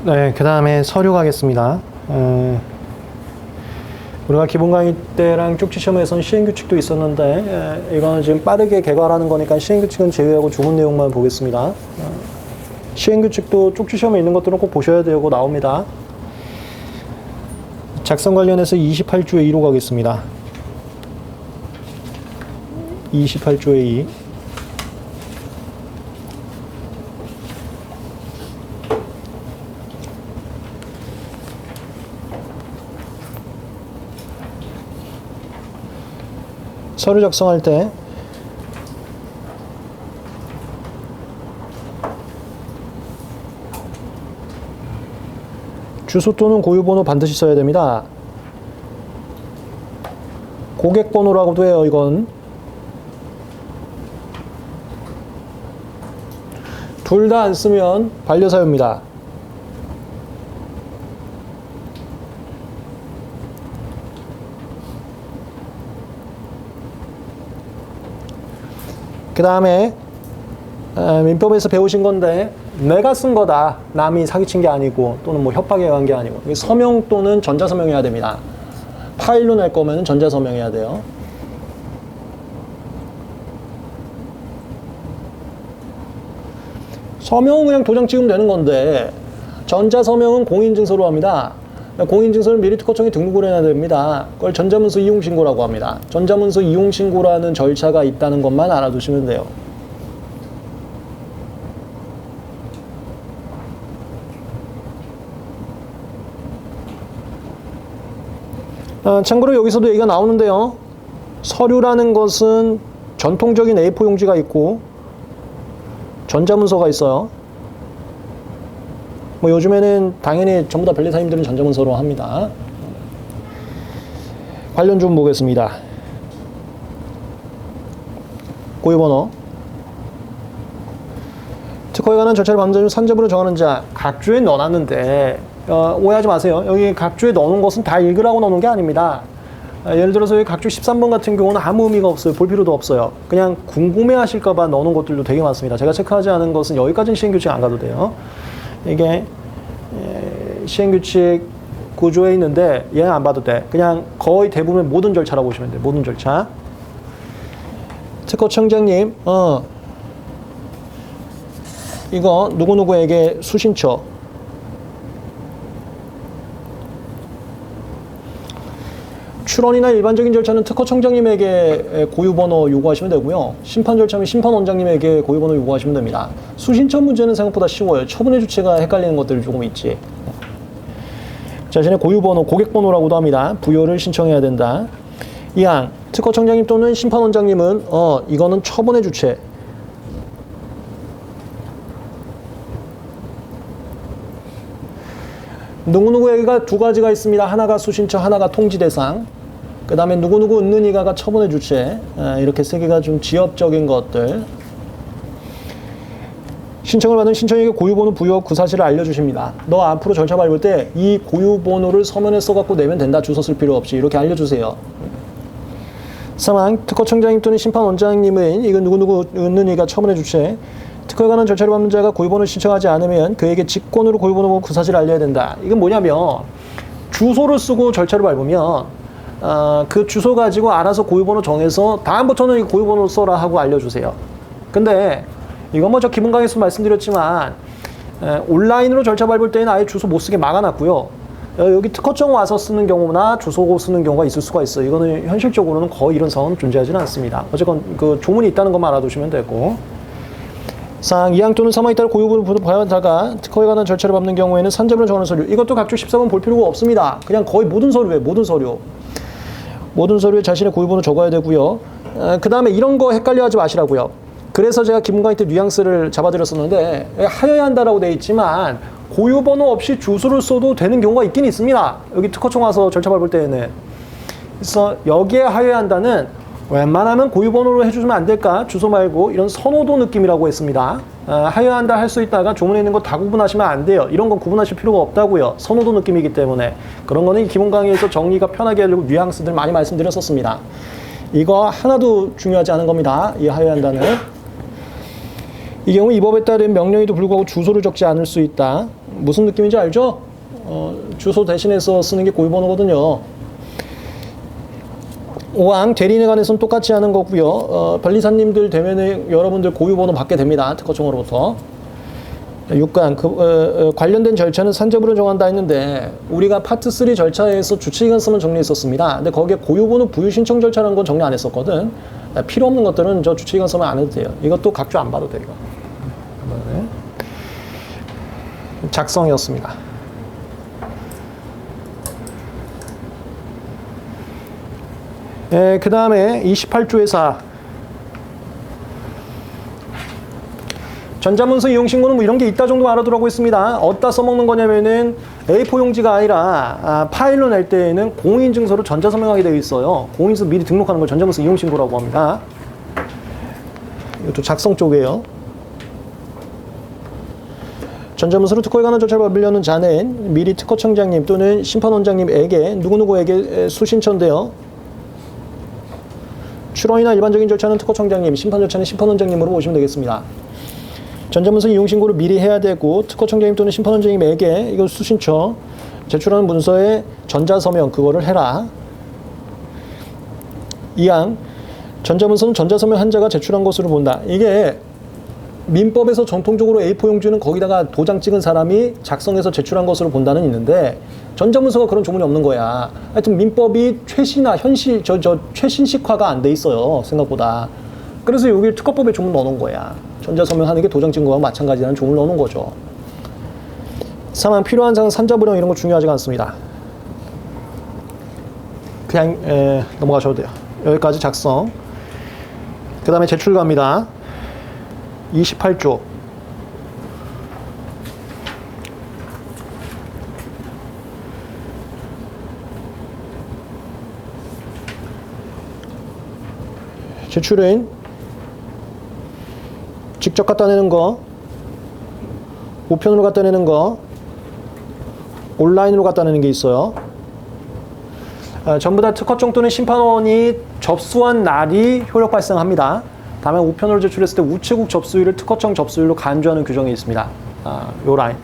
네, 그 다음에 서류 가겠습니다. 우리가 기본 강의 때랑 쪽지 시험에서는 시행규칙도 있었는데 이거는 지금 빠르게 개괄하는 거니까 시행규칙은 제외하고 좋은 내용만 보겠습니다. 시행규칙도 쪽지 시험에 있는 것들은 꼭 보셔야 되고 나옵니다. 작성 관련해서 28조의 2로 가겠습니다. 28조의 2. 서류 작성할 때 주소 또는 고유번호 반드시 써야 됩니다. 고객번호라고도 해요, 이건. 둘 다 안 쓰면 반려사유입니다. 그 다음에 민법에서 배우신 건데 내가 쓴 거다. 남이 사기친 게 아니고 또는 뭐 협박에 의한 게 아니고 서명 또는 전자서명해야 됩니다. 파일로 낼 거면 전자서명해야 돼요. 서명은 그냥 도장 찍으면 되는 건데 전자서명은 공인증서로 합니다. 공인증서를 미리 특허청에 등록을 해야 됩니다. 그걸 전자문서 이용신고라고 합니다. 전자문서 이용신고라는 절차가 있다는 것만 알아두시면 돼요. 참고로 여기서도 얘기가 나오는데요. 서류라는 것은 전통적인 A4 용지가 있고 전자문서가 있어요. 뭐 요즘에는 당연히 전부 다 변리사님들은 전자문서로 합니다. 관련 좀 보겠습니다. 고유번호. 특허에 관한 절차를 밟는 자 산재부를 정하는 자. 각주에 넣어놨는데 오해하지 마세요. 여기 각주에 넣어놓은 것은 다 읽으라고 넣어놓은 게 아닙니다. 예를 들어서 여기 각주 13번 같은 경우는 아무 의미가 없어요. 볼 필요도 없어요. 그냥 궁금해 하실까봐 넣어놓은 것들도 되게 많습니다. 제가 체크하지 않은 것은 여기까지는 시행규칙 안 가도 돼요. 이게 시행규칙 구조에 있는데 얘는 안 봐도 돼. 그냥 거의 대부분의 모든 절차라고 보시면 돼요. 모든 절차. 특허청장님 이거 누구누구에게 수신처 출원이나 일반적인 절차는 특허청장님에게 고유번호 요구하시면 되고요. 심판 절차면 심판원장님에게 고유번호 요구하시면 됩니다. 수신처 문제는 생각보다 쉬워요. 처분의 주체가 헷갈리는 것들이 조금 있지. 자신의 고유번호, 고객번호라고도 합니다. 부여를 신청해야 된다. 2항, 특허청장님 또는 심판원장님은 이거는 처분의 주체. 누구누구에게가 두 가지가 있습니다. 하나가 수신처, 하나가 통지대상. 그 다음에 누구누구 은는이가가 처분의 주체. 이렇게 세 개가 좀 지엽적인 것들. 신청을 받은 신청에게 고유번호 부여 그 사실을 알려주십니다. 너 앞으로 절차 밟을 때 이 고유번호를 서면에 써갖고 내면 된다. 주소 쓸 필요 없이. 이렇게 알려주세요. 3항, 특허청장님 또는 심판원장님은 이건 누구누구 은는이가 처분의 주체. 특허에 관한 절차를 밟는 자가 고유번호를 신청하지 않으면 그에게 직권으로 고유번호 그 사실을 알려야 된다. 이건 뭐냐면 주소를 쓰고 절차를 밟으면 그 주소 가지고 알아서 고유번호 정해서 다음부터는 이 고유번호 써라 하고 알려주세요. 근데 이건 뭐 저 기본 강의에서 말씀드렸지만 온라인으로 절차 밟을 때는 아예 주소 못 쓰게 막아놨고요. 여기 특허청 와서 쓰는 경우나 주소 쓰는 경우가 있을 수가 있어요. 이거는 현실적으로는 거의 이런 상황은 존재하지는 않습니다. 어쨌건 그 조문이 있다는 것만 알아두시면 되고. 4항, 2항 또는 3항에 따라 고유번호 부여자가 특허에 관한 절차를 밟는 경우에는 산재부를 정하는 서류. 이것도 각주 14번 볼 필요가 없습니다. 그냥 거의 모든 서류에 모든 서류. 모든 서류에 자신의 고유번호 적어야 되고요. 그 다음에 이런 거 헷갈려 하지 마시라고요. 그래서 제가 기본 강의 때 뉘앙스를 잡아드렸었는데 하여야 한다라고 되어 있지만 고유번호 없이 주소를 써도 되는 경우가 있긴 있습니다. 여기 특허청 와서 절차 밟을 때에는. 그래서 여기에 하여야 한다는 웬만하면 고유번호로 해주시면 안 될까? 주소 말고 이런 선호도 느낌이라고 했습니다. 하여야 한다 할 수 있다가 조문에 있는 거 다 구분하시면 안 돼요. 이런 건 구분하실 필요가 없다고요. 선호도 느낌이기 때문에. 그런 거는 기본 강의에서 정리가 편하게 하려고 뉘앙스들 많이 말씀드렸었습니다. 이거 하나도 중요하지 않은 겁니다. 이 하여야 한다는. 이 경우 이 법에 따른 명령에도 불구하고 주소를 적지 않을 수 있다. 무슨 느낌인지 알죠? 주소 대신해서 쓰는 게 고유번호거든요. 5항 대리인에 관해서는 똑같이 하는 거고요. 변리사님들 되면은 여러분들 고유번호 받게 됩니다. 특허청으로부터. 6강 관련된 절차는 산재부로 정한다 했는데 우리가 파트 3 절차에서 주치의관서만 정리했었습니다. 근데 거기에 고유번호 부유 신청 절차라는 건 정리 안 했었거든. 필요 없는 것들은 저 주치의관서만 안 해도 돼요. 이것도 각주 안 봐도 돼요. 작성이었습니다. 그 다음에 28조의 4. 전자문서 이용신고는 뭐 이런 게 있다 정도 알아두라고 했습니다. 어디다 써먹는 거냐면은 A4 용지가 아니라 파일로 낼 때에는 공인증서로 전자서명하게 되어 있어요. 공인증서 미리 등록하는 걸 전자문서 이용신고라고 합니다. 이것도 작성 쪽이에요. 전자문서로 특허에 관한 절차를 밟으려는 자는 미리 특허청장님 또는 심판원장님에게 누구누구에게 수신처인데요. 출원이나 일반적인 절차는 특허청장님, 심판 절차는 심판원장님으로 보시면 되겠습니다. 전자문서 이용신고를 미리 해야 되고 특허청장님 또는 심판원장님에게 이거 수신처 제출하는 문서에 전자서명 그거를 해라. 2항 전자문서는 전자서명 한 자가 제출한 것으로 본다. 이게 민법에서 전통적으로 A4 용지는 거기다가 도장 찍은 사람이 작성해서 제출한 것으로 본다는 있는데 전자문서가 그런 조문이 없는 거야. 하여튼 민법이 최신식화가 안 돼 있어요. 생각보다. 그래서 여기 특허법에 조문 넣어놓은 거야. 전자서명하는 게 도장 찍은 거와 마찬가지라는 조문을 넣어놓은 거죠. 3항 필요한 사항 산자부령 이런 거 중요하지가 않습니다. 그냥 넘어가셔도 돼요. 여기까지 작성. 그 다음에 제출 갑니다. 28조. 제출은 직접 갖다 내는 거, 우편으로 갖다 내는 거, 온라인으로 갖다 내는 게 있어요. 전부 다 특허청 또는 심판원이 접수한 날이 효력 발생합니다. 다음에 우편으로 제출했을 때 우체국 접수일을 특허청 접수일로 간주하는 규정이 있습니다. 요 라인.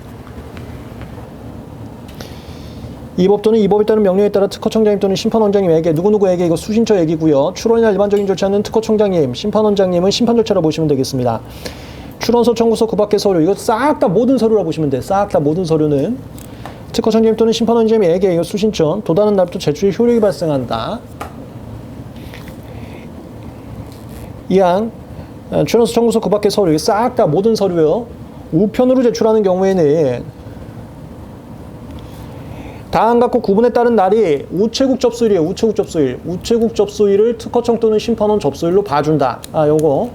이 법 또는 이 법에 따른 명령에 따라 특허청장님 또는 심판원장님에게 누구누구에게 이거 수신처 얘기고요. 출원이나 일반적인 절차는 특허청장님, 심판원장님은 심판 절차라 보시면 되겠습니다. 출원서, 청구서, 그 밖의 서류 이거 싹 다 모든 서류라 보시면 돼. 싹 다 모든 서류는 특허청장님 또는 심판원장님에게 이거 수신처 도다는 날부터 제출이 효력이 발생한다. 2항 출원서, 청구서, 그 밖의 서류 싹 다 모든 서류요. 우편으로 제출하는 경우에는 다음 갖고 구분에 따른 날이 우체국 접수일이에요. 우체국 접수일. 우체국 접수일을 특허청 또는 심판원 접수일로 봐준다. 요거.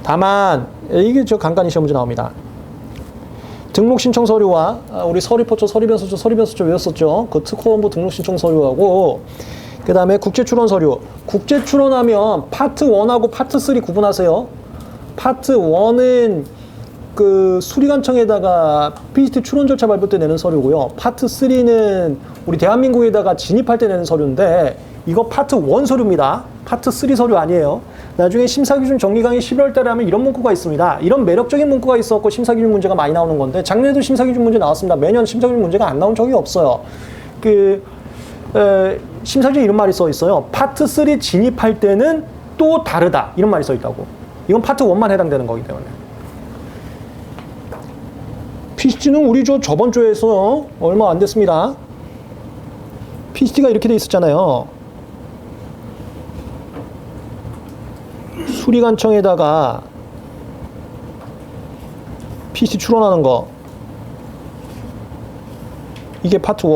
다만 이게 저 간간히 시험 문제 나옵니다. 등록 신청 서류와 우리 서리포처, 서리변소처, 서리변소처 외웠었죠. 그 특허원부 등록 신청 서류하고 그 다음에 국제 출원 서류. 국제 출원하면 파트 1하고 파트 3 구분하세요. 파트 1은 그 수리관청에다가 PCT 출원 절차 밟을 때 내는 서류고요. 파트 3는 우리 대한민국에다가 진입할 때 내는 서류인데 이거 파트 1 서류입니다. 파트 3 서류 아니에요. 나중에 심사기준 정리 강의 11월 달에 하면 이런 문구가 있습니다. 이런 매력적인 문구가 있었고 심사기준 문제가 많이 나오는 건데 작년에도 심사기준 문제 나왔습니다. 매년 심사기준 문제가 안 나온 적이 없어요. 심사기준에 이런 말이 써 있어요. 파트 3 진입할 때는 또 다르다. 이런 말이 써 있다고. 이건 파트 1만 해당되는 거기 때문에. PCT는 우리 저번 주에서 얼마 안 됐습니다. PCT가 이렇게 돼 있었잖아요. 수리관청에다가 PCT 출원하는 거. 이게 파트 1.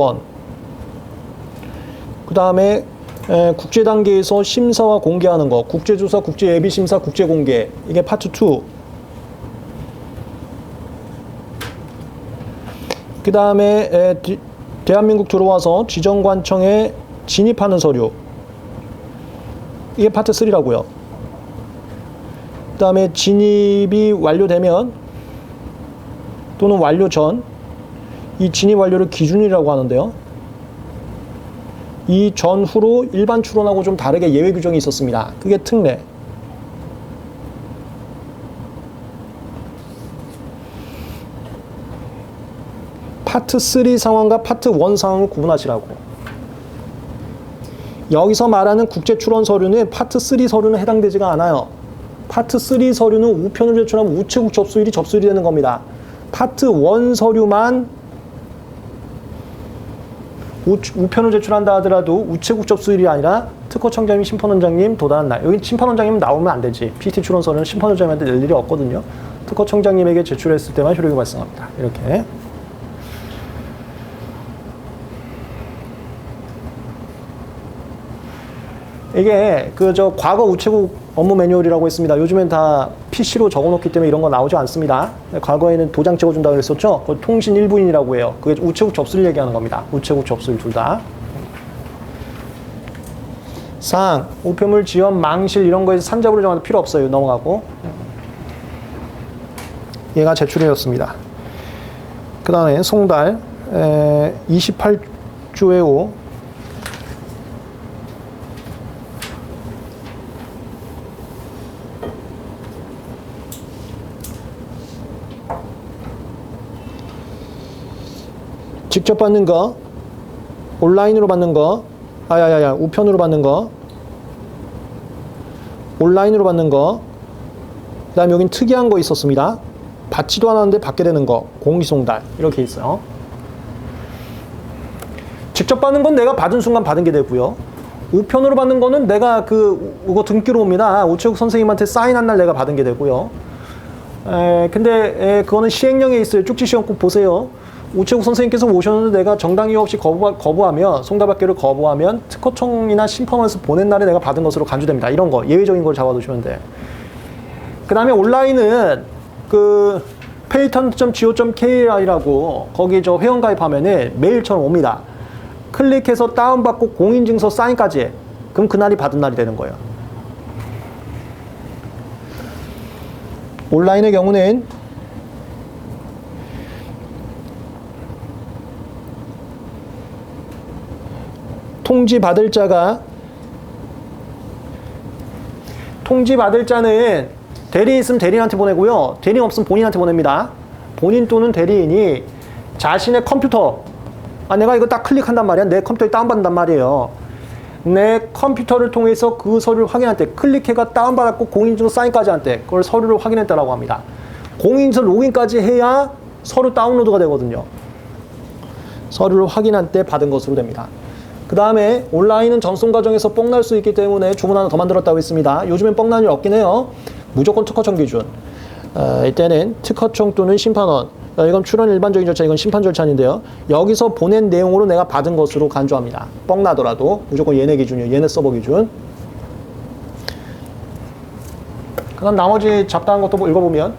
그 다음에 국제 단계에서 심사와 공개하는 거. 국제조사, 국제예비심사, 국제공개. 이게 파트 2. 그 다음에 대한민국 들어와서 지정관청에 진입하는 서류. 이게 파트 3라고요. 그 다음에 진입이 완료되면 또는 완료 전 이 진입 완료를 기준이라고 하는데요. 이 전후로 일반 출원하고 좀 다르게 예외 규정이 있었습니다. 그게 특례. 파트 3 상황과 파트 1 상황을 구분하시라고. 여기서 말하는 국제 출원 서류는 파트 3 서류는 해당되지가 않아요. 파트 3 서류는 우편을 제출하면 우체국 접수일이 접수일이 되는 겁니다. 파트 1 서류만 우편을 제출한다 하더라도 우체국 접수일이 아니라 특허청장님, 심판원장님 도달한 날. 여기 심판원장님 나오면 안 되지. PT 출원 서류는 심판원장님한테 낼 일이 없거든요. 특허청장님에게 제출했을 때만 효력이 발생합니다. 이렇게. 이게 과거 우체국 업무 매뉴얼이라고 했습니다. 요즘엔 다 PC로 적어놓기 때문에 이런 거 나오지 않습니다. 과거에는 도장 찍어준다고 그랬었죠. 그걸 통신 일부인이라고 해요. 그게 우체국 접수를 얘기하는 겁니다. 우체국 접수를 둘 다. 상, 우편물 지원, 망실 이런 거에서 산자부를 정하는 필요 없어요. 넘어가고. 얘가 제출이었습니다. 그 다음에 송달 28조의 5 직접 받는 거, 온라인으로 받는 거, 우편으로 받는 거, 온라인으로 받는 거, 그 다음에 여긴 특이한 거 있었습니다. 받지도 않았는데 받게 되는 거, 공기송달, 이렇게 있어요. 직접 받는 건 내가 받은 순간 받은 게 되고요. 우편으로 받는 거는 내가 그거 등기로 옵니다. 우체국 선생님한테 사인한 날 내가 받은 게 되고요. 근데 그거는 시행령에 있어요. 쪽지 시험 꼭 보세요. 우체국 선생님께서 오셨는데 내가 정당 이유 없이 거부하면, 송달받기를 거부하면 특허청이나 심판원에서 보낸 날에 내가 받은 것으로 간주됩니다. 이런 거, 예외적인 걸 잡아두시면 돼. 그 다음에 온라인은 patent.go.kr이라고 거기 회원 가입하면은 메일처럼 옵니다. 클릭해서 다운받고 공인증서 사인까지 해. 그럼 그날이 받은 날이 되는 거예요. 온라인의 경우는 통지 받을 자는 대리인 있으면 대리인한테 보내고요. 대리인 없으면 본인한테 보냅니다. 본인 또는 대리인이 자신의 컴퓨터, 내가 이거 딱 클릭한단 말이야. 내 컴퓨터에 다운받는단 말이에요. 내 컴퓨터를 통해서 그 서류를 확인할 때 클릭해가 다운받았고 공인증서 사인까지 한 때 그걸 서류를 확인했다라고 합니다. 공인증서 로그인까지 해야 서류 다운로드가 되거든요. 서류를 확인한 때 받은 것으로 됩니다. 그 다음에 온라인은 전송 과정에서 뻥날 수 있기 때문에 주문 하나 더 만들었다고 했습니다. 요즘엔 뻥날 일 없긴 해요. 무조건 특허청 기준. 이때는 특허청 또는 심판원. 이건 출원 일반적인 절차, 이건 심판 절차인데요. 여기서 보낸 내용으로 내가 받은 것으로 간주합니다. 뻥나더라도 무조건 얘네 기준이에요. 얘네 서버 기준. 그다음 나머지 잡다한 것도 읽어보면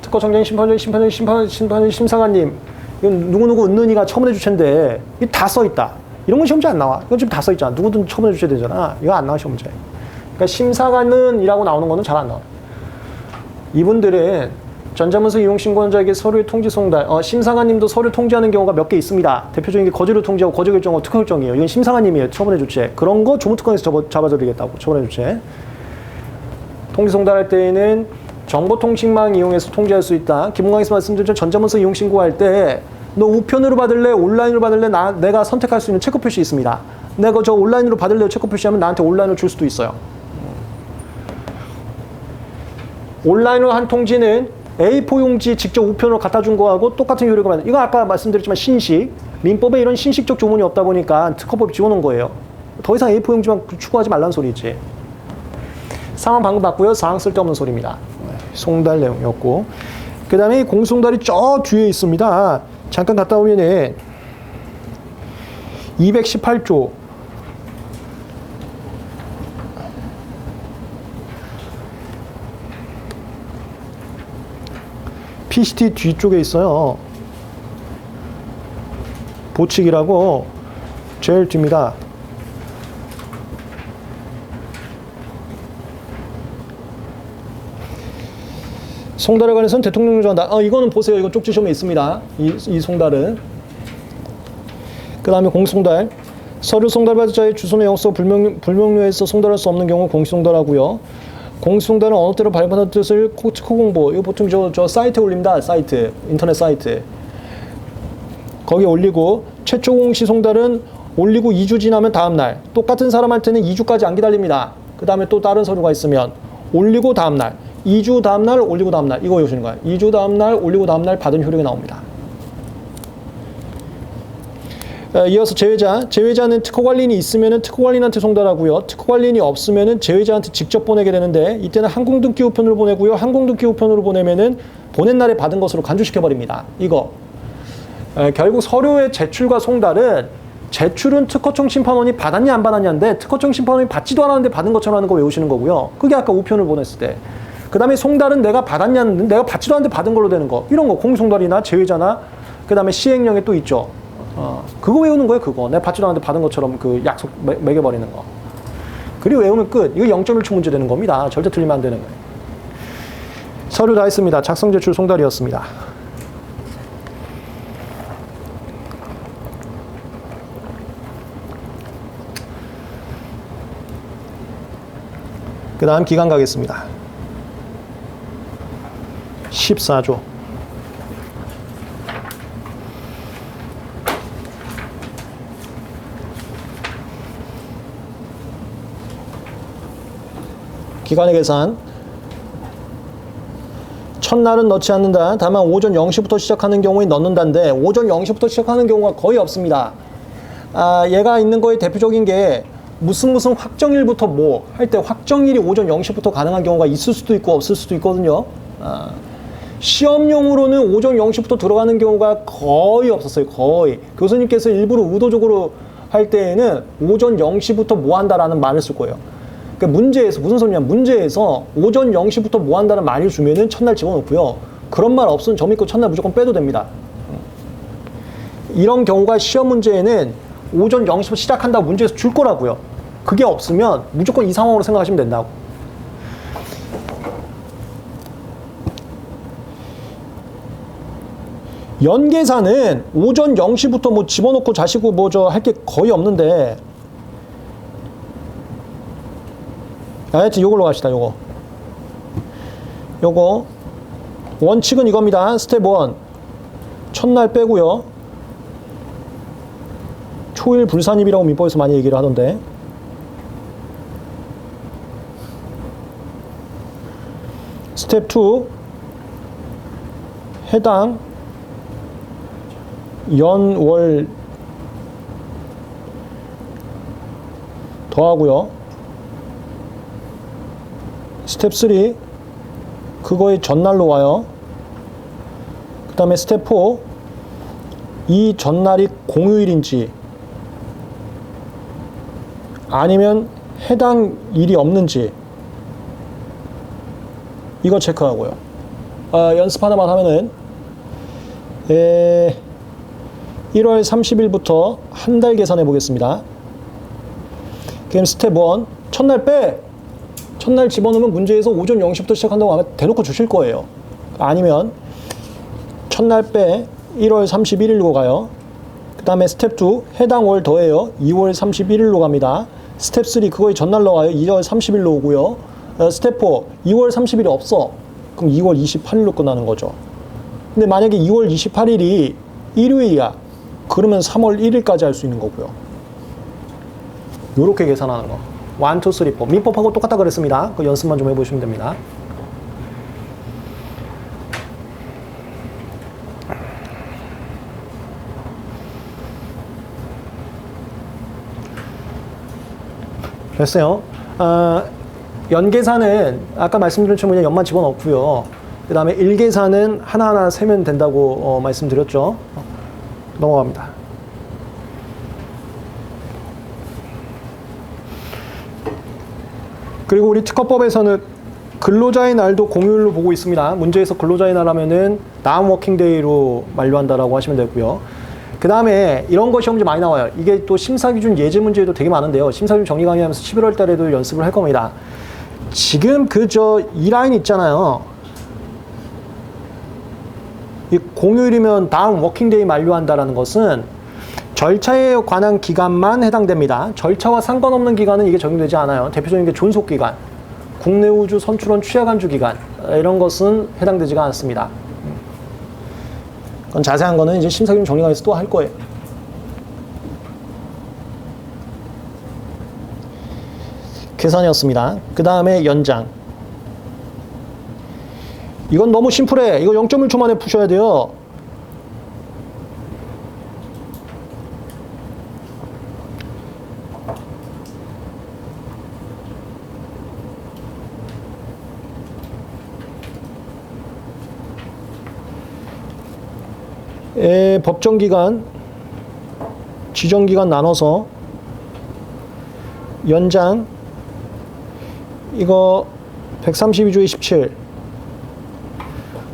특허청장, 심판원, 심사관님, 이건 누구누구 은는이가 처분해 주체인데 이게 다 써있다. 이런 건 시험지에 안 나와. 이건 지금 다 써있잖아. 누구든 처분해 주셔야 되잖아. 이거 안 나와, 시험지에. 그러니까 심사관은 이라고 나오는 거는 잘 안 나와. 이분들은 전자문서 이용신고자에게 서류 통지 송달, 심사관님도 서류 통지하는 경우가 몇 개 있습니다. 대표적인 게 거주료 통지하고 거주 결정하고 특허 결정이에요. 이건 심사관님이에요. 처분해 주체. 그런 거 조무특허에서 잡아드리겠다고 처분해 주체. 통지 송달할 때에는 정보통신망 이용해서 통지할 수 있다. 기본강에서 말씀드린 전자문서 이용신고할 때 너 우편으로 받을래? 온라인으로 받을래? 내가 선택할 수 있는 체크 표시 있습니다. 내가 저 온라인으로 받을래요? 체크 표시하면 나한테 온라인으로 줄 수도 있어요. 온라인으로 한 통지는 A4 용지 직접 우편으로 갖다 준 거하고 똑같은 효력을 받는. 이거 아까 말씀드렸지만 신식. 민법에 이런 신식적 조문이 없다 보니까 특허법이 지워놓은 거예요. 더 이상 A4 용지만 추구하지 말라는 소리지. 상황 방금 봤고요. 사항 쓸데없는 소리입니다. 송달 내용이었고. 그 다음에 공송달이 저 뒤에 있습니다. 잠깐 갔다 오면은 218조 PCT 뒤쪽에 있어요. 보칙이라고 제일 뒤입니다. 송달에 관해서는 대통령령 정한다. 이거는 보세요. 이거 쪽지 시험에 있습니다. 이 송달은. 그 다음에 공송달. 서류 송달받을 자의 주소나 영서 불명료해서 송달할 수 없는 경우 공시송달하고요. 공시송달은 어느 때로 발표하는 뜻을 특허 공보. 이거 보통 저 사이트에 올립니다. 사이트. 인터넷 사이트. 거기에 올리고 최초 공시 송달은 올리고 2주 지나면 다음날 똑같은 사람한테는 2주까지 안 기다립니다. 그 다음에 또 다른 서류가 있으면 올리고 다음날 2주 다음날 올리고 다음날 이거 외우시는 거예요. 2주 다음날 올리고 다음날 받은 효력이 나옵니다. 이어서 제외자는 특허관리인이 있으면 특허관리인한테 송달하고요. 특허관리인이 없으면 제외자한테 직접 보내게 되는데 이때는 항공등기 우편으로 보내고요. 항공등기 우편으로 보내면은 보낸 날에 받은 것으로 간주시켜버립니다. 이거 결국 서류의 제출과 송달은 제출은 특허청 심판원이 받았냐 안 받았냐인데 특허청 심판원이 받지도 않았는데 받은 것처럼 하는 거 외우시는 거고요. 그게 아까 우편을 보냈을 때. 그 다음에 송달은 내가 받았냐는 내가 받지도 않는데 받은 걸로 되는 거. 이런 거 공송달이나 제외자나 그 다음에 시행령에 또 있죠. 그거 외우는 거예요. 그거 내가 받지도 않았는데 받은 것처럼 그 약속 매겨버리는 거. 그리고 외우면 끝. 이거 0.1초 문제 되는 겁니다. 절대 틀리면 안 되는 거예요. 서류 다 했습니다. 작성 제출 송달이었습니다. 그 다음 기간 가겠습니다. 14조. 기간의 계산. 첫날은 넣지 않는다. 다만 오전 0시부터 시작하는 경우에 넣는다인데 오전 0시부터 시작하는 경우가 거의 없습니다. 얘가 있는 거의 대표적인 게 무슨 확정일부터 뭐 할 때 확정일이 오전 0시부터 가능한 경우가 있을 수도 있고 없을 수도 있거든요. 시험용으로는 오전 0시부터 들어가는 경우가 거의 없었어요. 거의. 교수님께서 일부러 의도적으로 할 때에는 오전 0시부터 뭐 한다라는 말을 쓸 거예요. 그러니까 문제에서 무슨 소리냐? 문제에서 오전 0시부터 뭐 한다는 말을 주면은 첫날 집어넣고요. 그런 말 없으면 점 있고 첫날 무조건 빼도 됩니다. 이런 경우가 시험 문제에는 오전 0시부터 시작한다고 문제에서 줄 거라고요. 그게 없으면 무조건 이 상황으로 생각하시면 된다고. 연계사는 오전 0시부터 뭐 집어넣고 자시고 뭐 저 할 게 거의 없는데 하여튼 요걸로 갑시다. 요거 원칙은 이겁니다. 스텝 1 첫날 빼고요. 초일 불산입이라고 민법에서 많이 얘기를 하던데 스텝 2 해당 연, 월 더하고요. 스텝 3 그거의 전날로 와요. 그 다음에 스텝 4 이 전날이 공휴일인지 아니면 해당 일이 없는지 이거 체크하고요. 연습 하나만 하면은 1월 30일부터 한 달 계산해 보겠습니다. 그럼 스텝 1 첫날 빼! 첫날 집어넣으면 문제에서 오전 0시부터 시작한다고 아마 대놓고 주실 거예요. 아니면 첫날 빼 1월 31일로 가요. 그 다음에 스텝 2 해당 월 더해요. 2월 31일로 갑니다. 스텝 3 그거의 전날로 가요. 2월 30일로 오고요. 스텝 4 2월 30일이 없어. 그럼 2월 28일로 끝나는 거죠. 근데 만약에 2월 28일이 일요일이야. 그러면 3월 1일까지 할 수 있는 거고요. 요렇게 계산하는 거. 1, 2, 3, 4. 민법하고 똑같다 그랬습니다. 그 연습만 좀 해보시면 됩니다. 됐어요. 연계사는 아까 말씀드린 것처럼 그냥 연만 집어넣고요. 그 다음에 일계사는 하나하나 세면 된다고 말씀드렸죠. 넘어갑니다. 그리고 우리 특허법에서는 근로자의 날도 공휴일로 보고 있습니다. 문제에서 근로자의 날 하면은 다음 워킹데이로 만료한다라고 하시면 되고요. 그 다음에 이런 거 시험 문제 많이 나와요. 이게 또 심사기준 예제 문제도 되게 많은데요. 심사기준 정리 강의하면서 11월 달에도 연습을 할 겁니다. 지금 이 라인 있잖아요. 이 공휴일이면 다음 워킹데이 만료한다라는 것은 절차에 관한 기간만 해당됩니다. 절차와 상관없는 기간은 이게 적용되지 않아요. 대표적인 게 존속기간, 국내 우주 선출원 취약안주 기간 이런 것은 해당되지가 않습니다. 그건 자세한 거는 이제 심사기준 정리관에서 또 할 거예요. 계산이었습니다. 그 다음에 연장. 이건 너무 심플해. 이거 0.1초 만에 푸셔야 돼요. 법정기간, 지정기간 나눠서 연장, 이거 132조의 17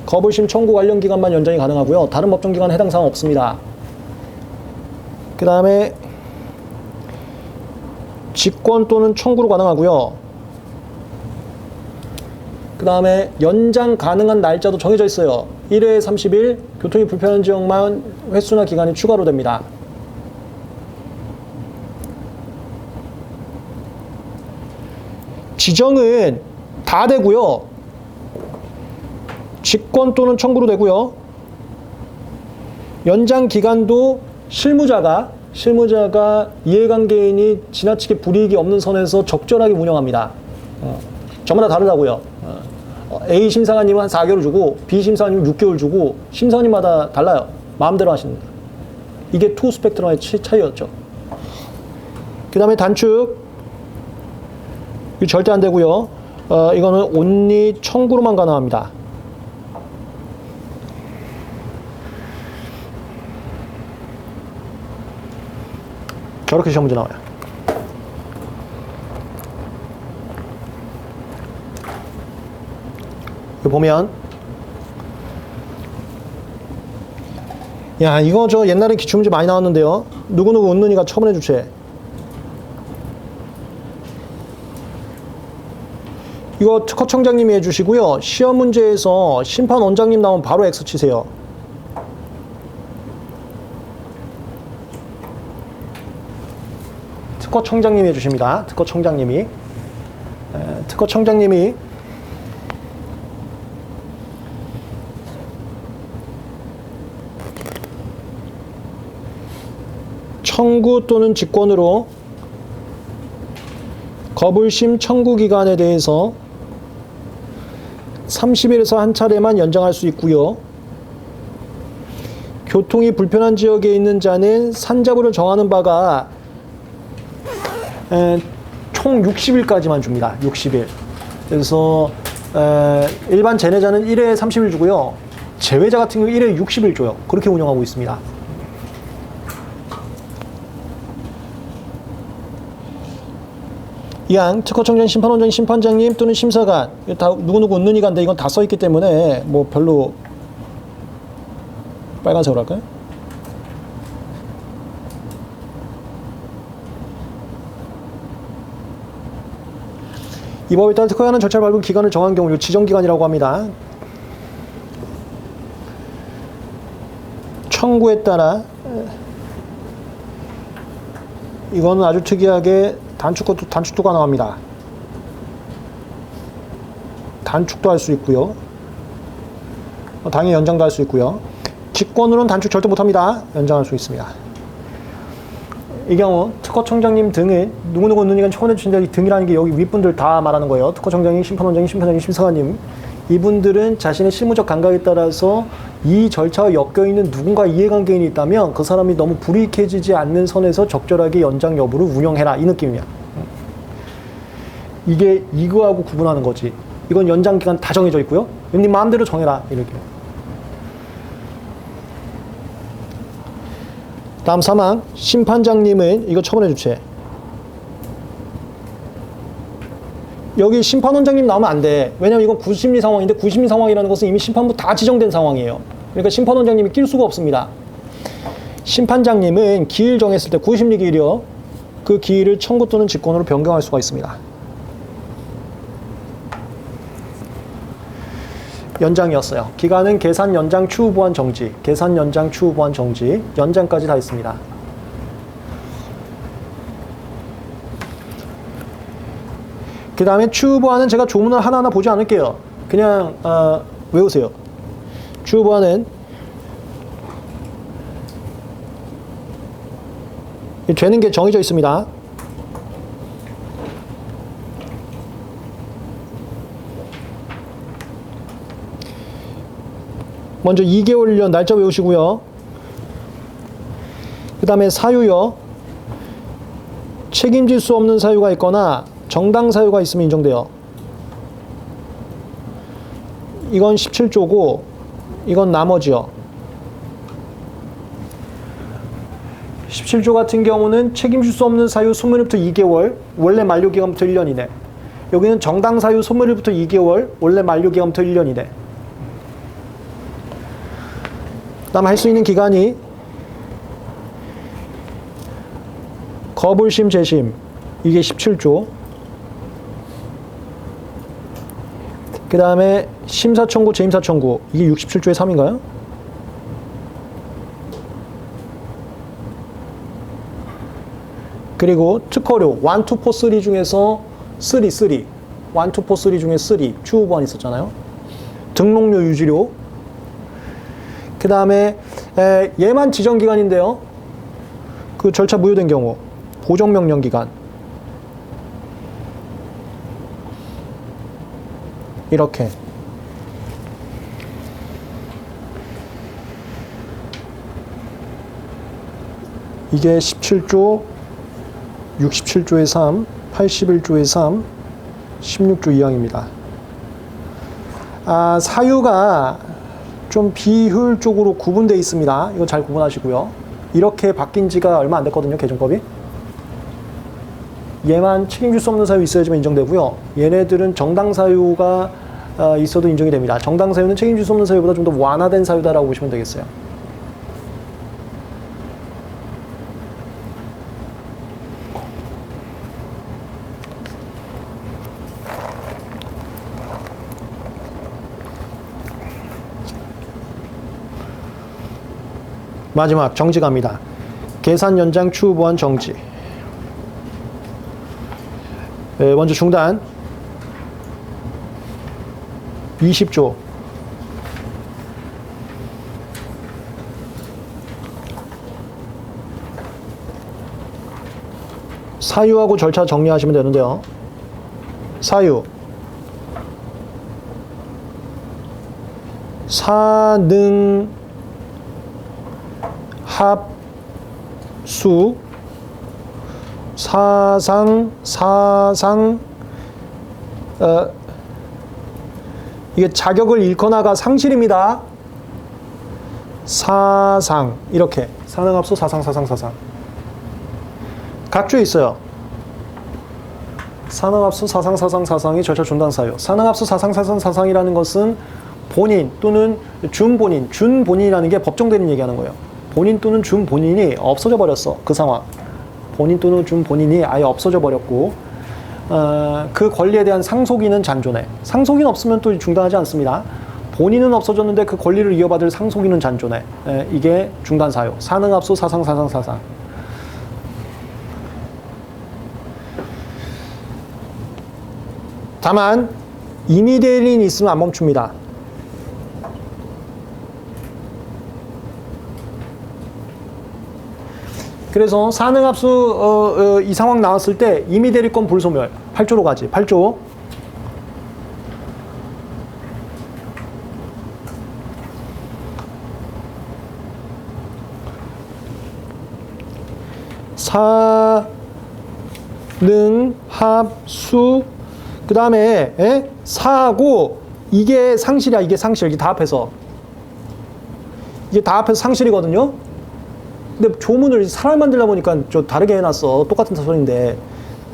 거부심 청구 관련 기간만 연장이 가능하고요. 다른 법정기간 해당 사항 없습니다. 그 다음에 직권 또는 청구로 가능하고요. 그 다음에 연장 가능한 날짜도 정해져 있어요. 1회 30일, 교통이 불편한 지역만 횟수나 기간이 추가로 됩니다. 지정은 다 되고요. 직권 또는 청구로 되고요. 연장 기간도 실무자가 이해관계인이 지나치게 불이익이 없는 선에서 적절하게 운영합니다. 저마다 다르다고요. A 심사관님은 한 4개월 주고 B 심사관님은 6개월 주고 심사관님마다 달라요. 마음대로 하시는 거예요. 이게 투 스펙트럼의 차이였죠. 그 다음에 단축. 이거 절대 안 되고요. 이거는 온리 청구로만 가능합니다. 저렇게 시험 문제 나와요. 여기 보면 야 이거 저 옛날에 기출문제 많이 나왔는데요. 누구누구 웃는이가 처분해 주체. 이거 특허청장님이 해주시고요. 시험 문제에서 심판원장님 나오면 바로 X 치세요. 특허청장님이 해주십니다. 특허청장님이 청구 또는 직권으로 거불심 청구 기간에 대해서 30일에서 한 차례만 연장할 수 있고요. 교통이 불편한 지역에 있는 자는 산자부를 정하는 바가 총 60일까지만 줍니다. 60일. 그래서 일반 제내자는 1회에 30일 주고요. 제외자 같은 경우 1회에 60일 줘요. 그렇게 운영하고 있습니다. 이항 특허청장, 심판원장, 심판장님 또는 심사관 다 누구누구 웃는이 간데 이건 다 써있기 때문에 뭐 별로 빨간색으로 할까요? 이 법에 따라 특허에 관한 절차를 밟은 기간을 정한 경우 지정기간이라고 합니다. 청구에 따라 이거는 아주 특이하게 단축도 가능합니다. 단축도 할 수 있고요. 당연히 연장도 할 수 있고요. 직권으로는 단축 절대 못합니다. 연장할 수 있습니다. 이 경우 특허청장님 등은 누구누구 누구니까 처분해 주신다. 이 등이라는 게 여기 윗분들 다 말하는 거예요. 특허청장님, 심판원장님, 심판장님, 심사관님. 이분들은 자신의 실무적 감각에 따라서 이 절차와 엮여있는 누군가 이해관계인이 있다면 그 사람이 너무 불이익해지지 않는 선에서 적절하게 연장 여부를 운영해라. 이 느낌이야. 이게 이거하고 구분하는 거지. 이건 연장 기간 다 정해져 있고요. 네 마음대로 정해라. 이렇게. 다음 사망. 심판장님은 이거 처분해 주체. 여기 심판원장님 나오면 안 돼. 왜냐면 이건 구심리 상황인데 구심리 상황이라는 것은 이미 심판부 다 지정된 상황이에요. 그러니까 심판원장님이 낄 수가 없습니다. 심판장님은 기일 정했을 때 구심리 기일이요. 그 기일을 청구 또는 직권으로 변경할 수가 있습니다. 연장이었어요. 기간은 계산 연장 추후 보완 정지, 계산 연장 추후 보완 정지, 연장까지 다 있습니다. 그 다음에 추후 보완은 제가 조문을 하나하나 보지 않을게요. 그냥 외우세요. 추후 보완은 되는 게 정해져 있습니다. 먼저 2개월요. 날짜 외우시고요. 그 다음에 사유요. 책임질 수 없는 사유가 있거나 정당 사유가 있으면 인정돼요. 이건 17조고 이건 나머지요. 17조 같은 경우는 책임질 수 없는 사유 소멸일부터 2개월, 원래 만료기간부터 1년 이내. 여기는 정당 사유 소멸일부터 2개월, 원래 만료기간부터 1년 이내. 그 다음 할 수 있는 기간이 거불심, 재심, 이게 17조. 그 다음에 심사청구, 재임사청구, 이게 67조의 3인가요? 그리고 특허료, 1, 2, 4, 3 중에서 3, 1, 2, 4, 3 중에 3, 추후보안 있었잖아요. 등록료, 유지료. 그 다음에 얘만 지정기간인데요. 그 절차 무효된 경우 보정명령 기간 이렇게 이게 17조 67조의 3 81조의 3 16조 2항입니다. 사유가 좀 비효율적으로 구분되어 있습니다. 이거 잘 구분하시고요. 이렇게 바뀐 지가 얼마 안 됐거든요. 개정법이. 얘만 책임질 수 없는 사유 있어야지만 인정되고요. 얘네들은 정당 사유가 있어도 인정이 됩니다. 정당 사유는 책임질 수 없는 사유보다 좀 더 완화된 사유다라고 보시면 되겠어요. 마지막 정지 갑니다. 계산 연장 추후 보완 정지. 먼저 중단 20조 사유하고 절차 정리하시면 되는데요. 사유 사능 합수 사상 이게 자격을 잃거나가 상실입니다. 사상 이렇게 사능합수 사상 각주에 있어요. 사능합수 사상이 절차 중단 사유. 사능합수 사상이라는 것은 본인 또는 준본인이라는 게 법정대리인 얘기하는 거예요. 본인 또는 준본인이 없어져 버렸어. 그 상황. 본인 또는 준본인이 아예 없어져 버렸고 그 권리에 대한 상속인은 잔존해. 상속인 없으면 또 중단하지 않습니다. 본인은 없어졌는데 그 권리를 이어받을 상속인은 잔존해. 이게 중단 사유. 사능합수 사상. 다만 임의대리인이 있으면 안 멈춥니다. 그래서 사능합수 이 상황 나왔을 때 임의대리권 불소멸 8조로 가지. 8조 사능합수 그 다음에 사하고 이게 상실이야. 이게 상실. 이게 다 합해서 상실이거든요. 근데 조문을 사람 만들다 보니까 좀 다르게 해놨어. 똑같은 소리인데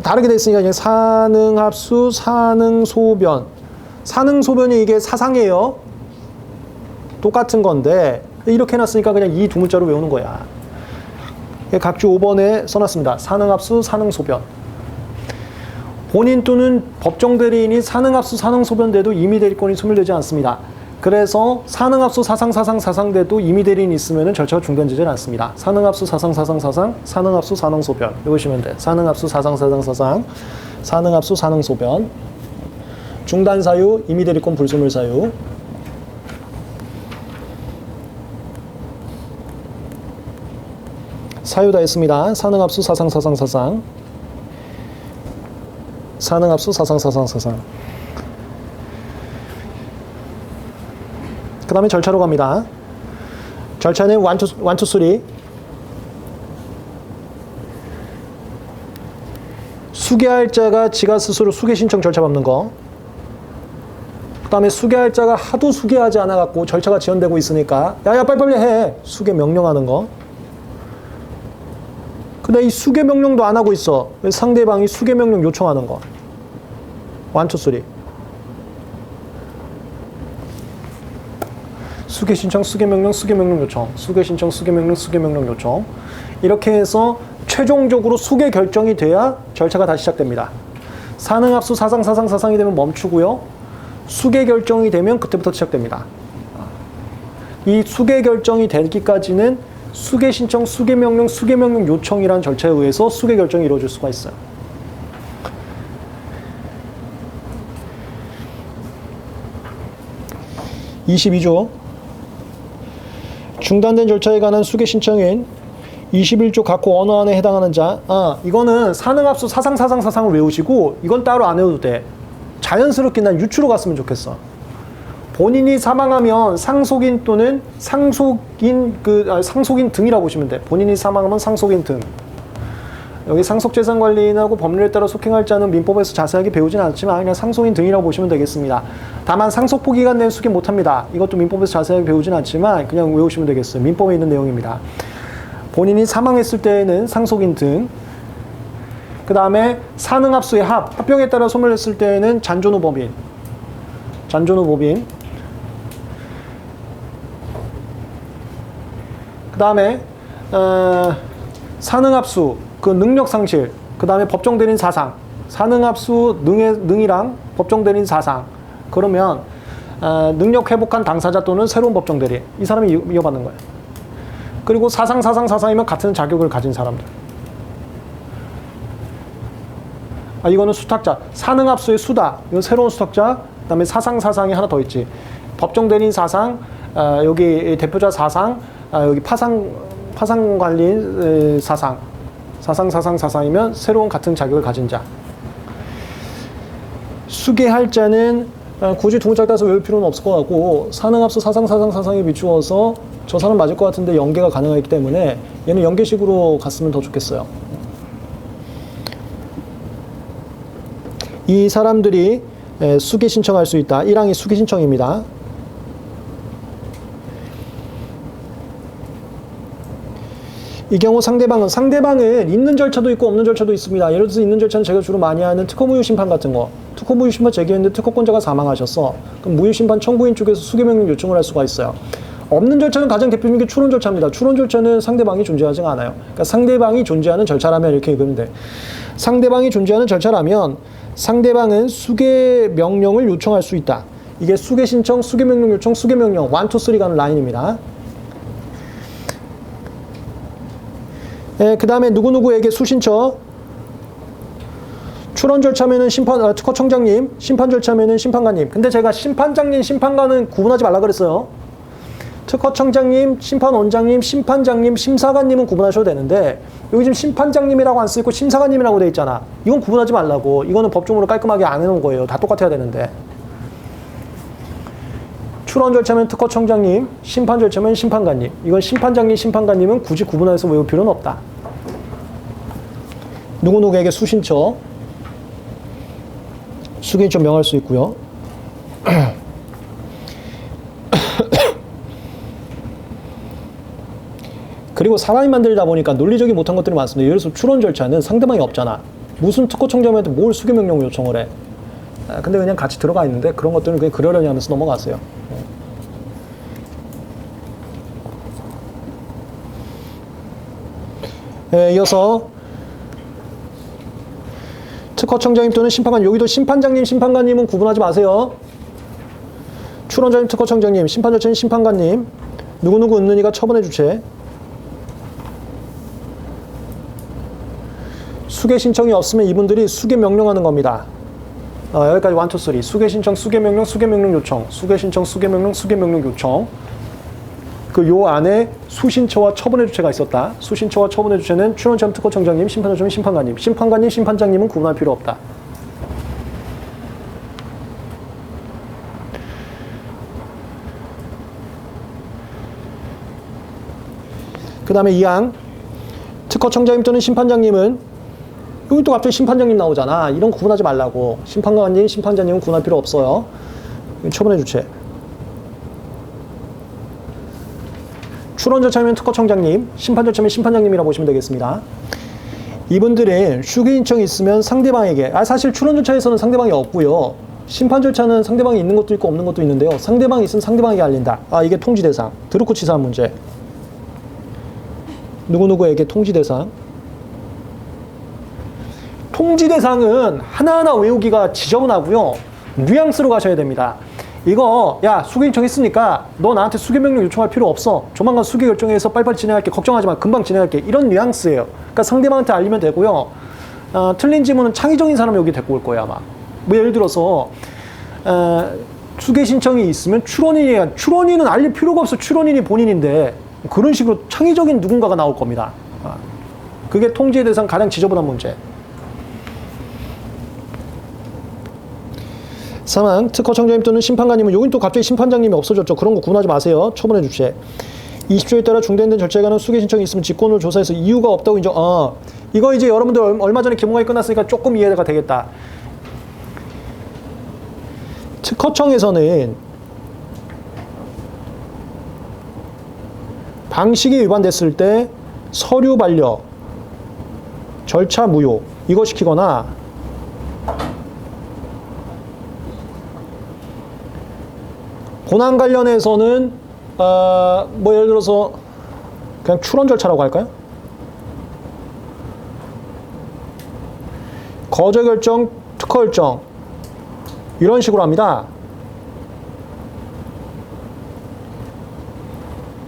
다르게 됐으니까 그냥 사능합수 사능소변. 사능소변이 이게 사상이에요. 똑같은 건데 이렇게 해놨으니까 그냥 이 두 문자로 외우는 거야. 각주 5번에 써놨습니다. 사능합수 사능소변. 본인 또는 법정대리인이 사능합수 사능소변돼도 임의대리권이 소멸되지 않습니다. 그래서 사능합수 사상돼도 임의대리인이 있으면 절차가 중단되지 않습니다. 사능합수 사능합수 사능소변 외우시면 돼. 사능합수 사능합수 사능소변 중단사유, 임의대리권 불소멸사유. 사유 다 했습니다. 사능합수 사상 사능합수 사상. 그 다음에 절차로 갑니다. 절차는 1, 2, 3. 수개할 자가 지가 스스로 수개 신청 절차 밟는 거. 그 다음에 수개할 자가 하도 수개하지 않아갖고 절차가 지연되고 있으니까 야야 빨리빨리 해. 수개 명령하는 거. 근데 이 수개 명령도 안 하고 있어. 상대방이 수개 명령 요청하는 거. 1, 2, 3. 수개 신청, 수개 명령, 수개 명령 요청. 수개 신청, 수개 명령, 수개 명령 요청. 이렇게 해서 최종적으로 수개 결정이 돼야 절차가 다시 시작됩니다. 사능합수 사상이 되면 멈추고요. 수개 결정이 되면 그때부터 시작됩니다. 이 수개 결정이 되기까지는 수개 신청, 수개 명령, 수개 명령 요청이라는 절차에 의해서 수개 결정이 이루어질 수가 있어요. (22조) 중단된 절차에 관한 수개 신청인 21조 각호 어느 안에 해당하는 자. 이거는 사능합수 사상을 외우시고 이건 따로 안 외워도 돼. 자연스럽게 난 유추로 갔으면 좋겠어. 본인이 사망하면 상속인 또는 상속인 등이라고 보시면 돼. 본인이 사망하면 상속인 등. 여기 상속재산관리인하고 법률에 따라 속행할 자는 민법에서 자세하게 배우진 않지만 그냥 상속인 등이라고 보시면 되겠습니다. 다만 상속포 기간 내에 수개 못합니다. 이것도 민법에서 자세하게 배우진 않지만 그냥 외우시면 되겠어요. 민법에 있는 내용입니다. 본인이 사망했을 때에는 상속인 등. 그 다음에 사능합수의 합병에 따라 소멸했을 때에는 잔존후 법인. 그 다음에 사능합수 그 능력 상실. 그 다음에 법정 대리인 사상. 사능합수 능이랑 법정 대리인 사상. 그러면 능력 회복한 당사자 또는 새로운 법정 대리인. 이 사람이 이어받는 거예요. 그리고 사상이면 같은 자격을 가진 사람들. 이거는 수탁자. 사능합수의 수다. 이건 새로운 수탁자. 그 다음에 사상이 하나 더 있지. 법정 대리인 사상, 여기 대표자 사상, 여기 파상관리인 사상. 사상이면 새로운 같은 자격을 가진 자. 수개할 자는 굳이 두 문짝 따서 외울 필요는 없을 것 같고, 사능합수 사상에 비추어서 저 사람 맞을 것 같은데 연계가 가능하기 때문에 얘는 연계식으로 갔으면 더 좋겠어요. 이 사람들이 수개 신청할 수 있다. 1항이 수개 신청입니다. 이 경우 상대방은 있는 절차도 있고 없는 절차도 있습니다. 예를 들어서 있는 절차는 제가 주로 많이 하는 특허무효 심판 같은 거. 특허무효 심판 제기했는데 특허권자가 사망하셨어. 그럼 무효 심판 청구인 쪽에서 수개명령 요청을 할 수가 있어요. 없는 절차는 가장 대표적인 게 추론 절차입니다. 추론 절차는 상대방이 존재하지 않아요. 그러니까 상대방이 존재하는 절차라면 이렇게 읽으면 돼. 상대방이 존재하는 절차라면 상대방은 수개명령을 요청할 수 있다. 이게 수개신청, 수개명령 요청, 수개명령 1, 2, 3 가는 라인입니다. 그 다음에 누구누구에게 수신처. 출원 절차면은 특허청장님, 심판 절차면은 심판관님. 근데 제가 심판장님, 심판관은 구분하지 말라 그랬어요. 특허청장님, 심판원장님, 심판장님, 심사관님은 구분하셔도 되는데 여기 지금 심판장님이라고 안 쓰이고 심사관님이라고 돼 있잖아. 이건 구분하지 말라고. 이거는 법적으로 깔끔하게 안 해놓은 거예요. 다 똑같아야 되는데. 출원 절차면 특허청장님, 심판 절차면 심판관님. 이건 심판장님, 심판관님은 굳이 구분해서 외울 필요는 없다. 누구누구에게 수신처. 수신처 명할 수 있고요. 그리고 사람이 만들다 보니까 논리적이 못한 것들이 많습니다. 예를 들어서 출원 절차는 상대방이 없잖아. 무슨 특허청장한테 뭘 수개명령 요청을 해. 근데 그냥 같이 들어가 있는데 그런 것들은 그냥 그러려니 하면서 넘어갔어요. 이어서 특허청장님 또는 심판관. 여기도 심판장님, 심판관님은 구분하지 마세요. 출원자님, 특허청장님, 심판절차님, 심판관님. 누구누구 은는이가 처분해 주체. 수개 신청이 없으면 이분들이 수개 명령하는 겁니다. 여기까지 1, 2, 3. 수개 신청, 수개 명령, 수개 명령 요청. 수개 신청, 수개 명령, 수개 명령 요청. 그 요 안에 수신처와 처분의 주체가 있었다. 수신처와 처분의 주체는 출원점 특허청장님, 심판원점 심판관님, 심판관님, 심판장님은 구분할 필요 없다. 그 다음에 2항 특허청장님 또는 심판장님은 여기 또 갑자기 심판장님 나오잖아. 이런 거 구분하지 말라고. 심판관님, 심판장님은 구분할 필요 없어요. 처분의 주체. 출원 절차면 특허청장님, 심판 절차면 심판장님이라고 보시면 되겠습니다. 이분들은 수기 신청이 있으면 상대방에게, 사실 출원 절차에서는 상대방이 없고요. 심판 절차는 상대방이 있는 것도 있고 없는 것도 있는데요. 상대방이 있으면 상대방에게 알린다. 이게 통지 대상. 드루크 치사한 문제. 누구누구에게 통지 대상. 통지 대상은 하나하나 외우기가 지저분하고요. 뉘앙스로 가셔야 됩니다. 이거 야 수기 신청했으니까 너 나한테 수기 명령 요청할 필요 없어. 조만간 수기 결정해서 빨리빨리 진행할게. 걱정하지 마. 금방 진행할게. 이런 뉘앙스예요. 그러니까 상대방한테 알리면 되고요. 틀린 지문은 창의적인 사람이 여기 데리고 올 거예요 아마. 뭐 예를 들어서 수기 신청이 있으면 출원인은 알릴 필요가 없어. 출원인이 본인인데 그런 식으로 창의적인 누군가가 나올 겁니다. 그게 통지에 대해서는 가장 지저분한 문제. 3항 특허청장님 또는 심판관님은 여긴 또 갑자기 심판장님이 없어졌죠. 그런 거 구분하지 마세요. 처분해 주체. 20조에 따라 중단된 절차에 관한 수기 신청이 있으면 직권으로 조사해서 이유가 없다고 인정. 이거 이제 여러분들 얼마 전에 기본강의 끝났으니까 조금 이해가 되겠다. 특허청에서는 방식이 위반됐을 때 서류 반려, 절차 무효 이거 시키거나 본안 관련해서는 뭐 예를 들어서 그냥 출원 절차라고 할까요? 거절 결정, 특허 결정 이런 식으로 합니다.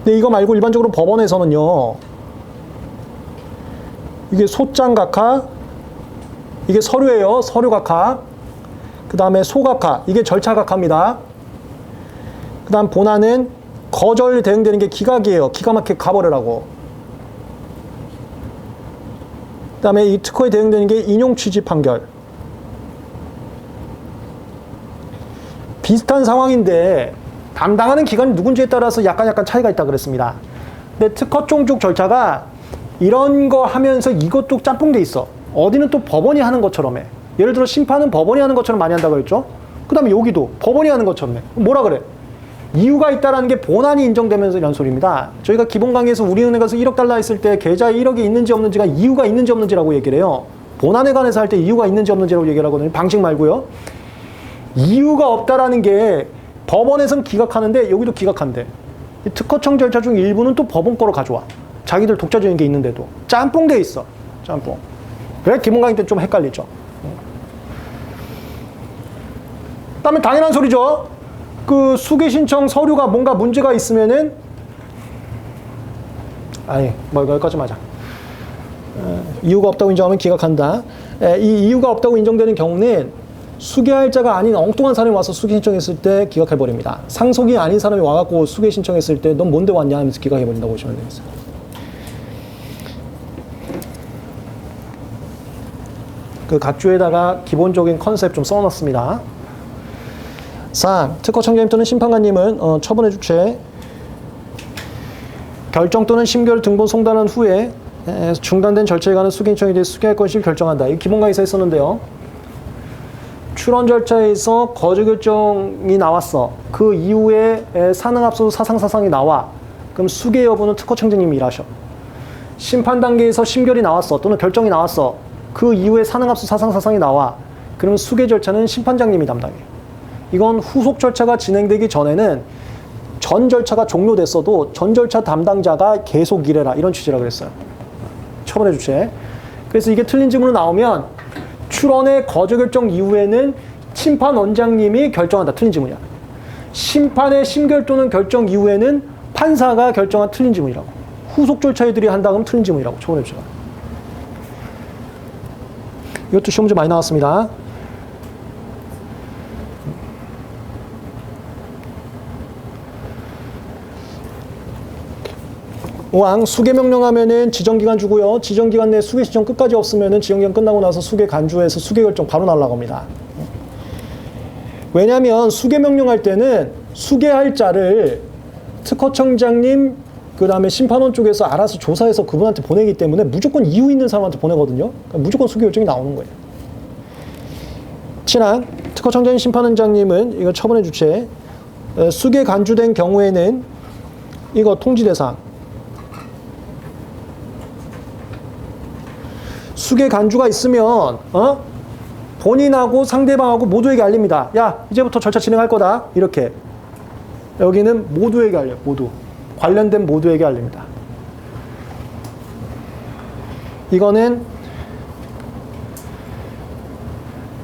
근데 이거 말고 일반적으로 법원에서는요. 이게 소장 각하, 이게 서류예요. 서류 각하. 그 다음에 소각하, 이게 절차 각하입니다. 그 다음 본안은 거절 대응되는 게 기각이에요. 기가 막히게 가버리라고. 그 다음에 이 특허에 대응되는 게 인용 취지 판결. 비슷한 상황인데 담당하는 기관이 누군지에 따라서 약간 차이가 있다 그랬습니다. 근데 특허 종족 절차가 이런 거 하면서 이것도 짬뽕돼 있어. 어디는 또 법원이 하는 것처럼 해. 예를 들어 심판은 법원이 하는 것처럼 많이 한다고 했죠. 그 다음에 여기도 법원이 하는 것처럼 해. 뭐라 그래? 이유가 있다라는 게 본안이 인정되면서 이런 소리입니다. 저희가 기본 강의에서 우리은행 가서 1억 달러 했을 때 계좌에 1억이 있는지 없는지가 이유가 있는지 없는지라고 얘기를 해요. 본안에 관해서 할 때 이유가 있는지 없는지라고 얘기를 하거든요. 방식 말고요. 이유가 없다라는 게 법원에서는 기각하는데 여기도 기각한대. 특허청 절차 중 일부는 또 법원 거로 가져와. 자기들 독자적인 게 있는데도. 짬뽕돼 있어. 짬뽕. 그래 기본 강의 때 좀 헷갈리죠. 그다음에 당연한 소리죠. 그 수기 신청 서류가 뭔가 문제가 있으면은 여기까지 하자. 이유가 없다고 인정하면 기각한다. 이 이유가 없다고 인정되는 경우는 수기할자가 아닌 엉뚱한 사람이 와서 수기 신청했을 때 기각해버립니다. 상속이 아닌 사람이 와갖고 수기 신청했을 때 넌 뭔데 왔냐 하면서 기각해버린다고 보시면 되겠어요. 그 각주에다가 기본적인 컨셉 좀 써놨습니다. 4. 특허청장님 또는 심판관님은 처분의 주체 결정 또는 심결 등본 송달한 후에 중단된 절차에 관한 수기 신청에 대해 수기할 것을 결정한다. 이 기본 강의에서 했었는데요. 출원 절차에서 거절 결정이 나왔어. 그 이후에 사능합소 사상사상이 나와. 그럼 수기 여부는 특허청장님이 일하셔. 심판 단계에서 심결이 나왔어. 또는 결정이 나왔어. 그 이후에 사능합소 사상사상이 나와. 그러면 수기 절차는 심판장님이 담당해. 이건 후속 절차가 진행되기 전에는 전 절차가 종료됐어도 전 절차 담당자가 계속 일해라. 이런 취지라 그랬어요. 처분해 주체. 그래서 이게 틀린 지문으로 나오면 출원의 거절 결정 이후에는 심판 원장님이 결정한다. 틀린 지문이야. 심판의 심결 또는 결정 이후에는 판사가 결정한 틀린 지문이라고. 후속 절차들이 한다 그러면 틀린 지문이라고. 처분해 주체가. 이것도 시험 문제 많이 나왔습니다. 5항 수개 명령하면은 지정기간 주고요. 지정기간 내에 수개 신청 끝까지 없으면은 지정기간 끝나고 나서 수개 간주해서 수개 결정 바로 날라갑니다. 왜냐하면 수개 명령할 때는 수개할 자를 특허청장님 그 다음에 심판원 쪽에서 알아서 조사해서 그분한테 보내기 때문에 무조건 이유 있는 사람한테 보내거든요. 그러니까 무조건 수개 결정이 나오는 거예요. 7항 특허청장님 심판원장님은 이거 처분의 주체 수개 간주된 경우에는 이거 통지대상 수개 간주가 있으면 본인하고 상대방하고 모두에게 알립니다. 야 이제부터 절차 진행할 거다. 이렇게 여기는 모두에게 알려요. 모두 관련된 모두에게 알립니다. 이거는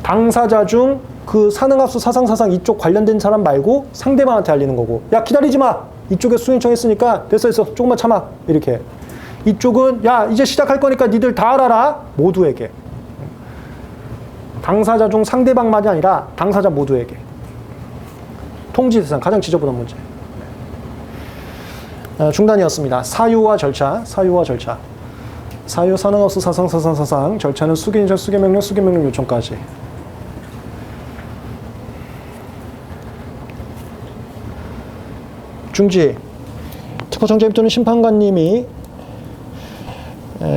당사자 중 그 산흥합수 사상사상 이쪽 관련된 사람 말고 상대방한테 알리는 거고 야 기다리지 마. 이쪽에 수행청했으니까 됐어 조금만 참아. 이렇게 이쪽은 야 이제 시작할 거니까 니들 다 알아라. 모두에게 당사자 중 상대방만이 아니라 당사자 모두에게 통지 대상 가장 지저분한 문제. 중단이었습니다. 사유와 절차 사유 산흥합수 사상 절차는 수개인정 수개명령 수개명령 요청까지. 중지 특허청장님 또는 심판관님이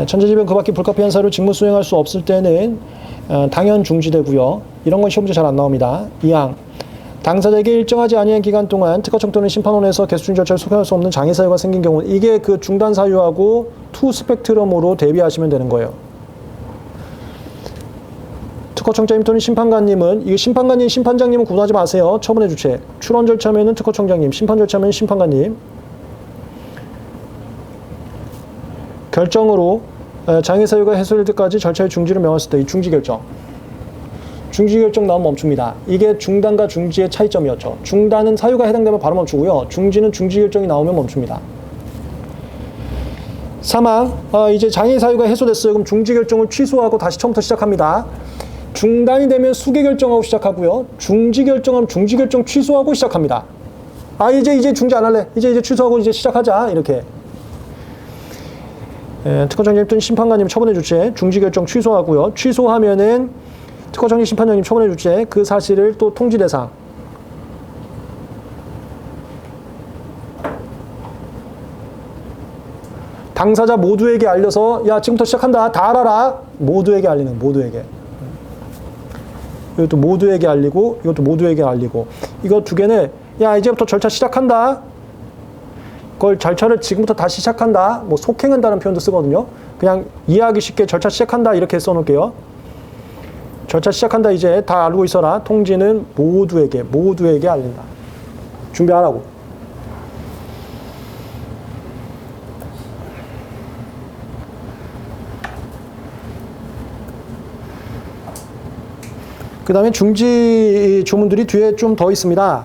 천재지변 그 밖에 불가피한 사유로 직무 수행할 수 없을 때는 당연 중지되고요. 이런 건 시험 문제 잘 안 나옵니다. 2항 당사자에게 일정하지 아니한 기간 동안 특허청 또는 심판원에서 개수중 절차를 수행할 수 없는 장애 사유가 생긴 경우 이게 그 중단 사유하고 투 스펙트럼으로 대비하시면 되는 거예요. 특허청장님 또는 심판관님은 이게 심판관님, 심판장님은 구분하지 마세요. 처분의 주체. 출원 절차면은 특허청장님, 심판 절차면은 심판관님. 결정으로 장애 사유가 해소될 때까지 절차의 중지를 명했을 때 이 중지 결정. 중지 결정 나오면 멈춥니다. 이게 중단과 중지의 차이점이었죠. 중단은 사유가 해당되면 바로 멈추고요. 중지는 중지 결정이 나오면 멈춥니다. 3항 이제 장애 사유가 해소됐어요. 그럼 중지 결정을 취소하고 다시 처음부터 시작합니다. 중단이 되면 수개 결정하고 시작하고요. 중지 결정하면 중지 결정 취소하고 시작합니다. 이제 중지 안 할래. 이제 취소하고 이제 시작하자. 이렇게. 특허청장님 또는 심판관님 처분의 주체 중지 결정 취소하고요. 취소하면은 특허청장 심판장님 처분의 주체 그 사실을 또 통지 대상. 당사자 모두에게 알려서 야 지금부터 시작한다. 다 알아라. 모두에게 알리는 모두에게. 이것도 모두에게 알리고 이것도 모두에게 알리고 이거 두 개는 야 이제부터 절차 시작한다. 그걸 절차를 지금부터 다시 시작한다. 뭐 속행한다는 표현도 쓰거든요. 그냥 이해하기 쉽게 절차 시작한다 이렇게 써놓을게요. 절차 시작한다 이제 다 알고 있어라. 통지는 모두에게 알린다. 준비하라고. 그 다음에 중지 조문들이 뒤에 좀 더 있습니다.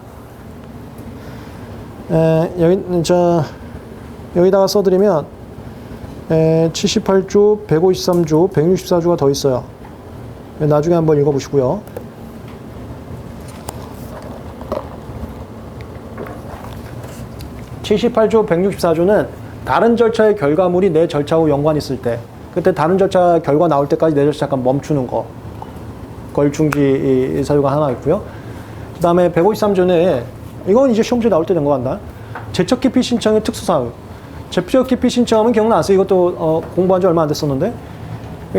여기다가 써드리면 78조, 153조, 164조가 더 있어요. 나중에 한번 읽어보시고요. (78조) 164조는 다른 절차의 결과물이 내 절차하고 연관이 있을 때 그때 다른 절차 결과 나올 때까지 내 절차 잠깐 멈추는 거 걸 중지 사유가 하나 있고요. 그 다음에 153조는 이건 이제 시험지에 나올 때 된 거 같나? 제척 기피 신청의 특수사유. 제척 기피 신청하면 기억나세요? 이것도 공부한 지 얼마 안 됐었는데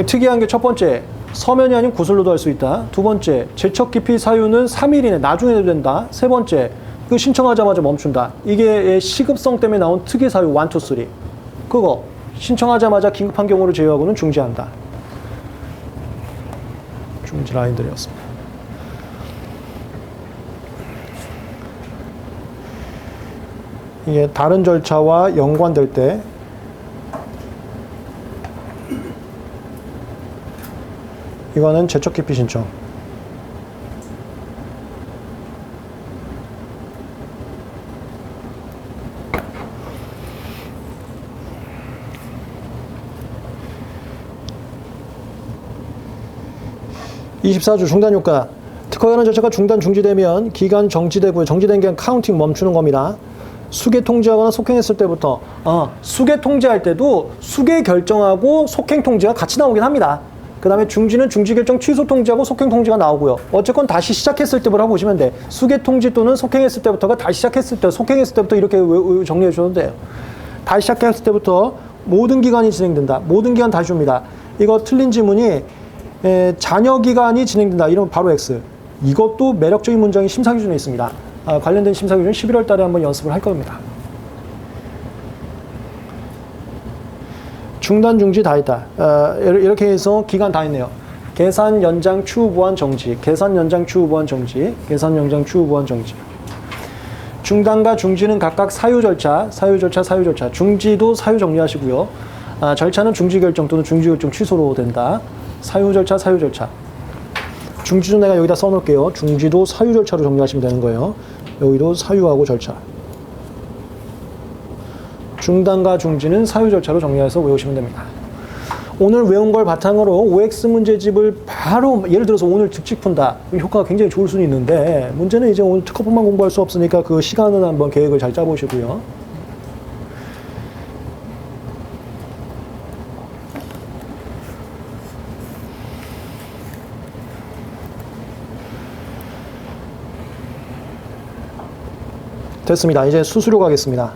특이한 게 첫 번째 서면이 아닌 구술로도 할 수 있다. 두 번째 제척 기피 사유는 3일 이내 나중에 해도 된다. 세 번째 그 신청하자마자 멈춘다. 이게 시급성 때문에 나온 특이 사유 1, 2, 3 그거 신청하자마자 긴급한 경우를 제외하고는 중지한다. 중지 라인들이었습니다. 이게 다른 절차와 연관될 때 이거는 제척 기피 신청. (24조) 중단 효과. 특허 관련 절차가 중단 중지되면 기간 정지되고요. 정지된 게 카운팅 멈추는 겁니다. 수계 통지하거나 속행했을 때부터 수계 통지할 때도 수계 결정하고 속행 통지가 같이 나오긴 합니다. 그 다음에 중지는 중지 결정 취소 통지하고 속행 통지가 나오고요. 어쨌건 다시 시작했을 때부터 보시면 돼. 수계 통지 또는 속행했을 때부터가 다시 시작했을 때, 속행했을 때부터 이렇게 정리해 주셔도 돼요. 다시 시작했을 때부터 모든 기간이 진행된다. 모든 기간 다시 줍니다. 이거 틀린 지문이 잔여 기간이 진행된다. 이러면 바로 X. 이것도 매력적인 문장이 심사 기준에 있습니다. 관련된 심사 기준 11월 달에 한번 연습을 할 겁니다. 중단, 중지 다 했다. 이렇게 해서 기간 다 했네요. 계산, 연장, 추후, 보완, 정지. 계산, 연장, 추후, 보완, 정지. 계산, 연장, 추후, 보완, 정지. 중단과 중지는 각각 사유 절차, 사유 절차, 사유 절차. 중지도 사유 정리하시고요. 절차는 중지 결정 또는 중지 결정 취소로 된다. 사유 절차, 사유 절차. 중지도 내가 여기다 써놓을게요. 중지도 사유 절차로 정리하시면 되는 거예요. 여기도 사유하고 절차. 중단과 중지는 사유 절차로 정리해서 외우시면 됩니다. 오늘 외운 걸 바탕으로 OX 문제집을 바로 예를 들어서 오늘 즉직 푼다. 효과가 굉장히 좋을 수는 있는데 문제는 이제 오늘 특허뿐만 공부할 수 없으니까 그 시간은 한번 계획을 잘 짜보시고요. 됐습니다. 이제 수수료 가겠습니다.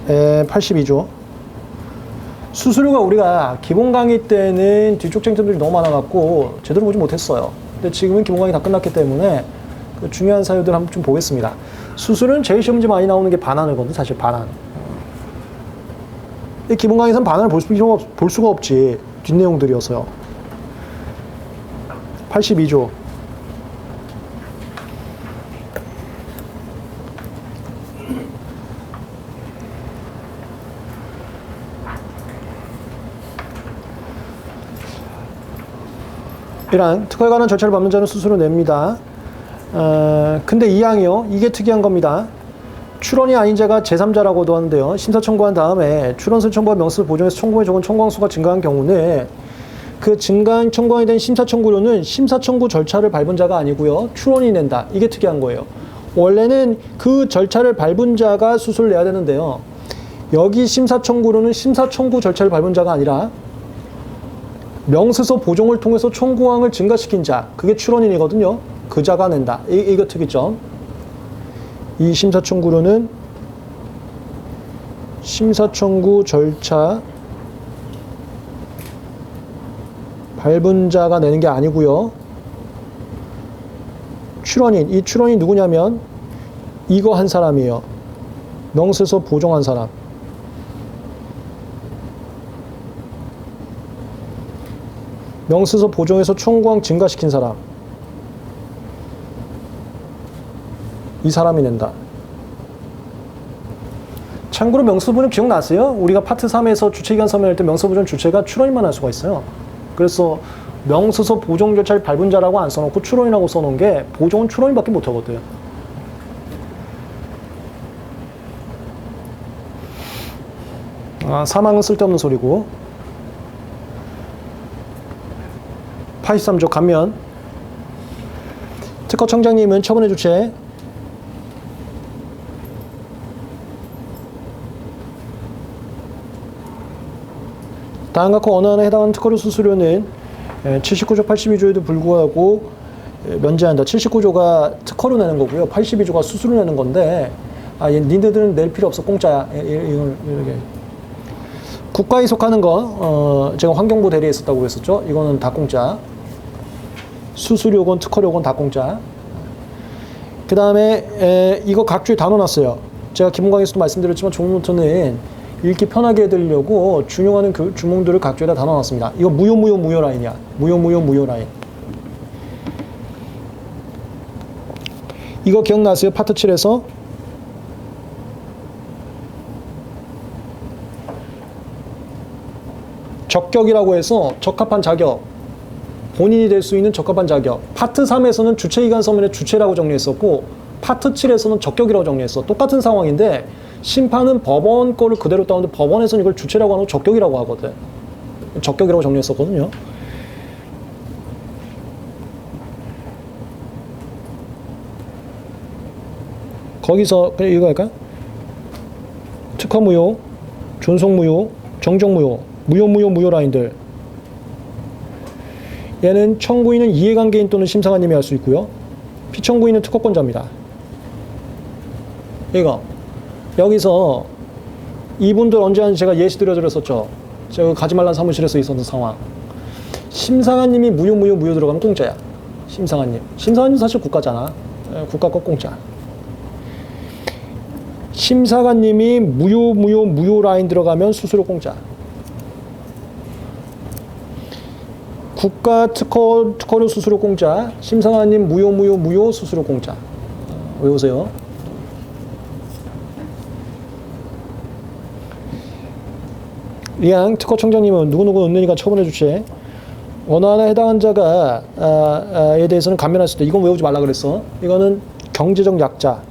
82조. 수수료가 우리가 기본 강의 때는 뒤쪽 쟁점들이 너무 많아갖고 제대로 보지 못했어요. 근데 지금은 기본 강의 다 끝났기 때문에 그 중요한 사유들 한번 좀 보겠습니다. 수수료는 제일 시험 문제 많이 나오는 게 반환이거든, 사실 반환. 이 기본 강의에서는 반환을 볼 수가 없지. 뒷내용들이어서요. 82조. 이란 특허에 관한 절차를 밟는 자는 수수료 냅니다. 근데 이 항이요. 이게 특이한 겁니다. 출원이 아닌 자가 제3자라고도 하는데요. 심사 청구한 다음에 출원서 청구와 명세서 보정해서 청구에 적은 청구항 수가 증가한 경우는 그 증가한 청구항에 대한 심사 청구료는 심사 청구 절차를 밟은 자가 아니고요. 출원이 낸다. 이게 특이한 거예요. 원래는 그 절차를 밟은 자가 수수료를 내야 되는데요. 여기 심사 청구료는 심사 청구 절차를 밟은 자가 아니라 명세서 보정을 통해서 청구항을 증가시킨 자, 그게 출원인이거든요. 그 자가 낸다. 이거 특이점. 이 심사 청구료는 심사 청구 절차 밟은 자가 내는 게 아니고요. 출원인, 이 출원이 누구냐면 이거 한 사람이에요. 명세서 보정한 사람. 명세서 보정해서 청구항 증가시킨 사람. 이 사람이 낸다. 참고로 명세서 보정 기억나세요? 우리가 파트 3에서 주체기간 서면할 때 명세서 보정 주체가 출원인만 할 수가 있어요. 그래서 명세서 보정 절차를 밟은 자라고 안 써놓고 출원이라고 써놓은 게 보정은 출원인밖에 못하거든요. 사망은 쓸데없는 소리고. 83조 감면. 특허청장님은 처분의 주체. 다음과 같고 어느 하나에 해당하는 특허료 수수료는 79조 82조에도 불구하고 면제한다. 79조가 특허료 내는 거고요. 82조가 수수료 내는 건데 니네들은 낼 필요 없어. 공짜야. 이렇게. 국가에 속하는 거 제가 환경부 대리에 있었다고 그랬었죠. 이거는 다 공짜. 수수료건 특허료건 다 공짜. 그 다음에 이거 각주에 다 넣어놨어요. 제가 기본 강의에서도 말씀드렸지만 종목노트는 읽기 편하게 해드리려고 준용하는 주문들을 각주에다 다 넣어놨습니다. 이거 무효 라인이야. 무효 라인. 이거 기억나세요? 파트 7에서 적격이라고 해서 적합한 자격, 본인이 될 수 있는 적합한 자격. 파트 3에서는 주체기간 서면에 주체라고 정리했었고 파트 7에서는 적격이라고 정리했어. 똑같은 상황인데 심판은 법원 거를 그대로 따오는데 법원에서는 이걸 주체라고 하고 적격이라고 하거든. 적격이라고 정리했었거든요. 거기서 그냥 이거 할까요? 특허 무효, 존속 무효, 정정 무효, 무효 라인들. 얘는 청구인은 이해관계인 또는 심사관님이 할 수 있고요. 피청구인은 특허권자입니다. 이거 여기서 이분들 언제 하는지 제가 예시 들어드렸었죠. 제가 가지 말란 사무실에서 있었던 상황. 심사관님이 무효 들어가면 공짜야. 심사관님 사실 국가잖아. 국가 거 공짜. 심사관님이 무효 라인 들어가면 수수료 공짜. 국가 특허료 수수료 공짜. 심사관님 무효 수수료 공짜. 외우세요. 리양 특허청장님은 누구누구 은는이가 처분해 주체. 원화나 해당한 자가 에 대해서는 감면할 수 있다. 이건 외우지 말라 그랬어. 이거는 경제적 약자.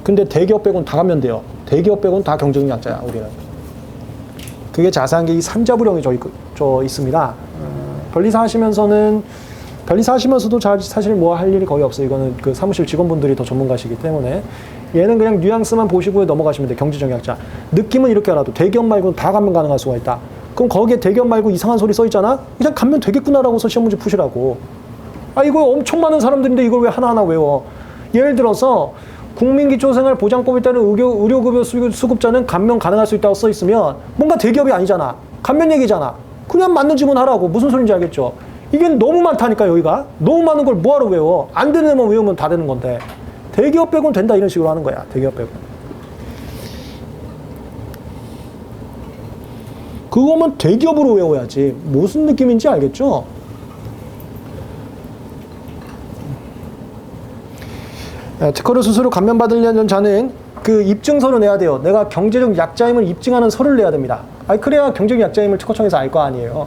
근데 대기업 빼고는 다 감면돼요. 대기업 빼고는 다 경제적 약자야, 우리는. 그게 자세한 게 이 삼자부령이 저 있습니다. 변리사 하시면서도 사실 뭐 할 일이 거의 없어요. 이거는 그 사무실 직원분들이 더 전문가시기 때문에. 얘는 그냥 뉘앙스만 보시고 넘어가시면 돼. 경제적 약자. 느낌은 이렇게 알아도 대기업 말고는 다 감면 가능할 수가 있다. 그럼 거기에 대기업 말고 이상한 소리 써 있잖아? 그냥 감면 되겠구나라고서 시험 문제 푸시라고. 이거 엄청 많은 사람들인데 이걸 왜 하나하나 외워. 예를 들어서 국민기초생활보장법에 따른 의료급여 수급자는 감면 가능할 수 있다고 써 있으면 뭔가 대기업이 아니잖아. 감면 얘기잖아. 그냥 맞는 질문 하라고. 무슨 소리인지 알겠죠? 이게 너무 많다니까, 여기가. 너무 많은 걸 뭐하러 외워. 안 되는 애만 외우면 다 되는 건데. 대기업 빼고는 된다, 이런 식으로 하는 거야. 대기업 빼고. 그거면 대기업으로 외워야지. 무슨 느낌인지 알겠죠? 특허료 수수료 감면받으려는 자는 그 입증서를 내야 돼요. 내가 경제적 약자임을 입증하는 서류를 내야 됩니다. 그래야 경제적 약자임을 특허청에서 알 거 아니에요.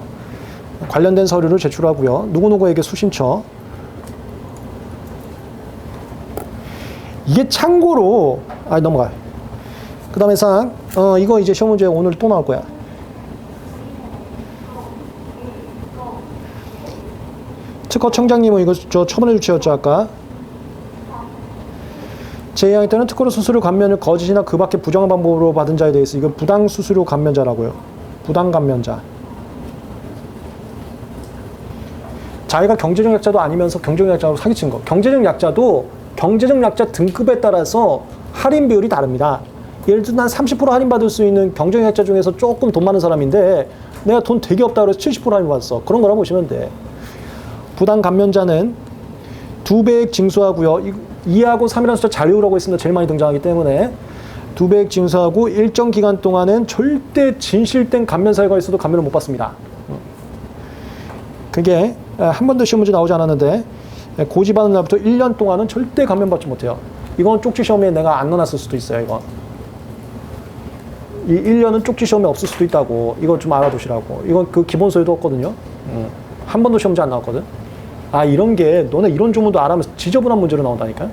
관련된 서류를 제출하고요. 누구누구에게 수신처. 이게 참고로 넘어가요. 그 다음에 사항 이거 이제 시험 문제 오늘 또 나올 거야. 특허청장님은 이거 처분해 주셨죠 아까. 제2항에 따른 특허료 수수료 감면을 거짓이나 그 밖에 부정한 방법으로 받은 자에 대해서 이거 부당 수수료 감면자라고요. 부당 감면자. 자기가 경제적 약자도 아니면서 경제적 약자로 사기친 거. 경제적 약자도 경제적 약자 등급에 따라서 할인 비율이 다릅니다. 예를 들어 난 30% 할인받을 수 있는 경제적 약자 중에서 조금 돈 많은 사람인데 내가 돈 되게 없다 그래서 70% 할인받았어. 그런 거라 보시면 돼. 부당 감면자는 2배액 징수하고요. 2하고 3이라는 숫자 잘 외우라고 했습니다. 제일 많이 등장하기 때문에 2배액 징수하고 일정 기간 동안은 절대 진실된 감면 사유가 있어도 감면을 못 받습니다. 그게 한 번도 시험 문제 나오지 않았는데 고지받은 날부터 1년 동안은 절대 감면받지 못해요. 이건 쪽지 시험에 내가 안 넣어놨을 수도 있어요. 이 1년은 쪽지 시험에 없을 수도 있다고. 이거 좀 알아두시라고. 이건 그 기본 소유도 없거든요. 한 번도 시험 문제 안 나왔거든. 이런 게 너네 이런 조문도 안 하면 지저분한 문제로 나온다니까.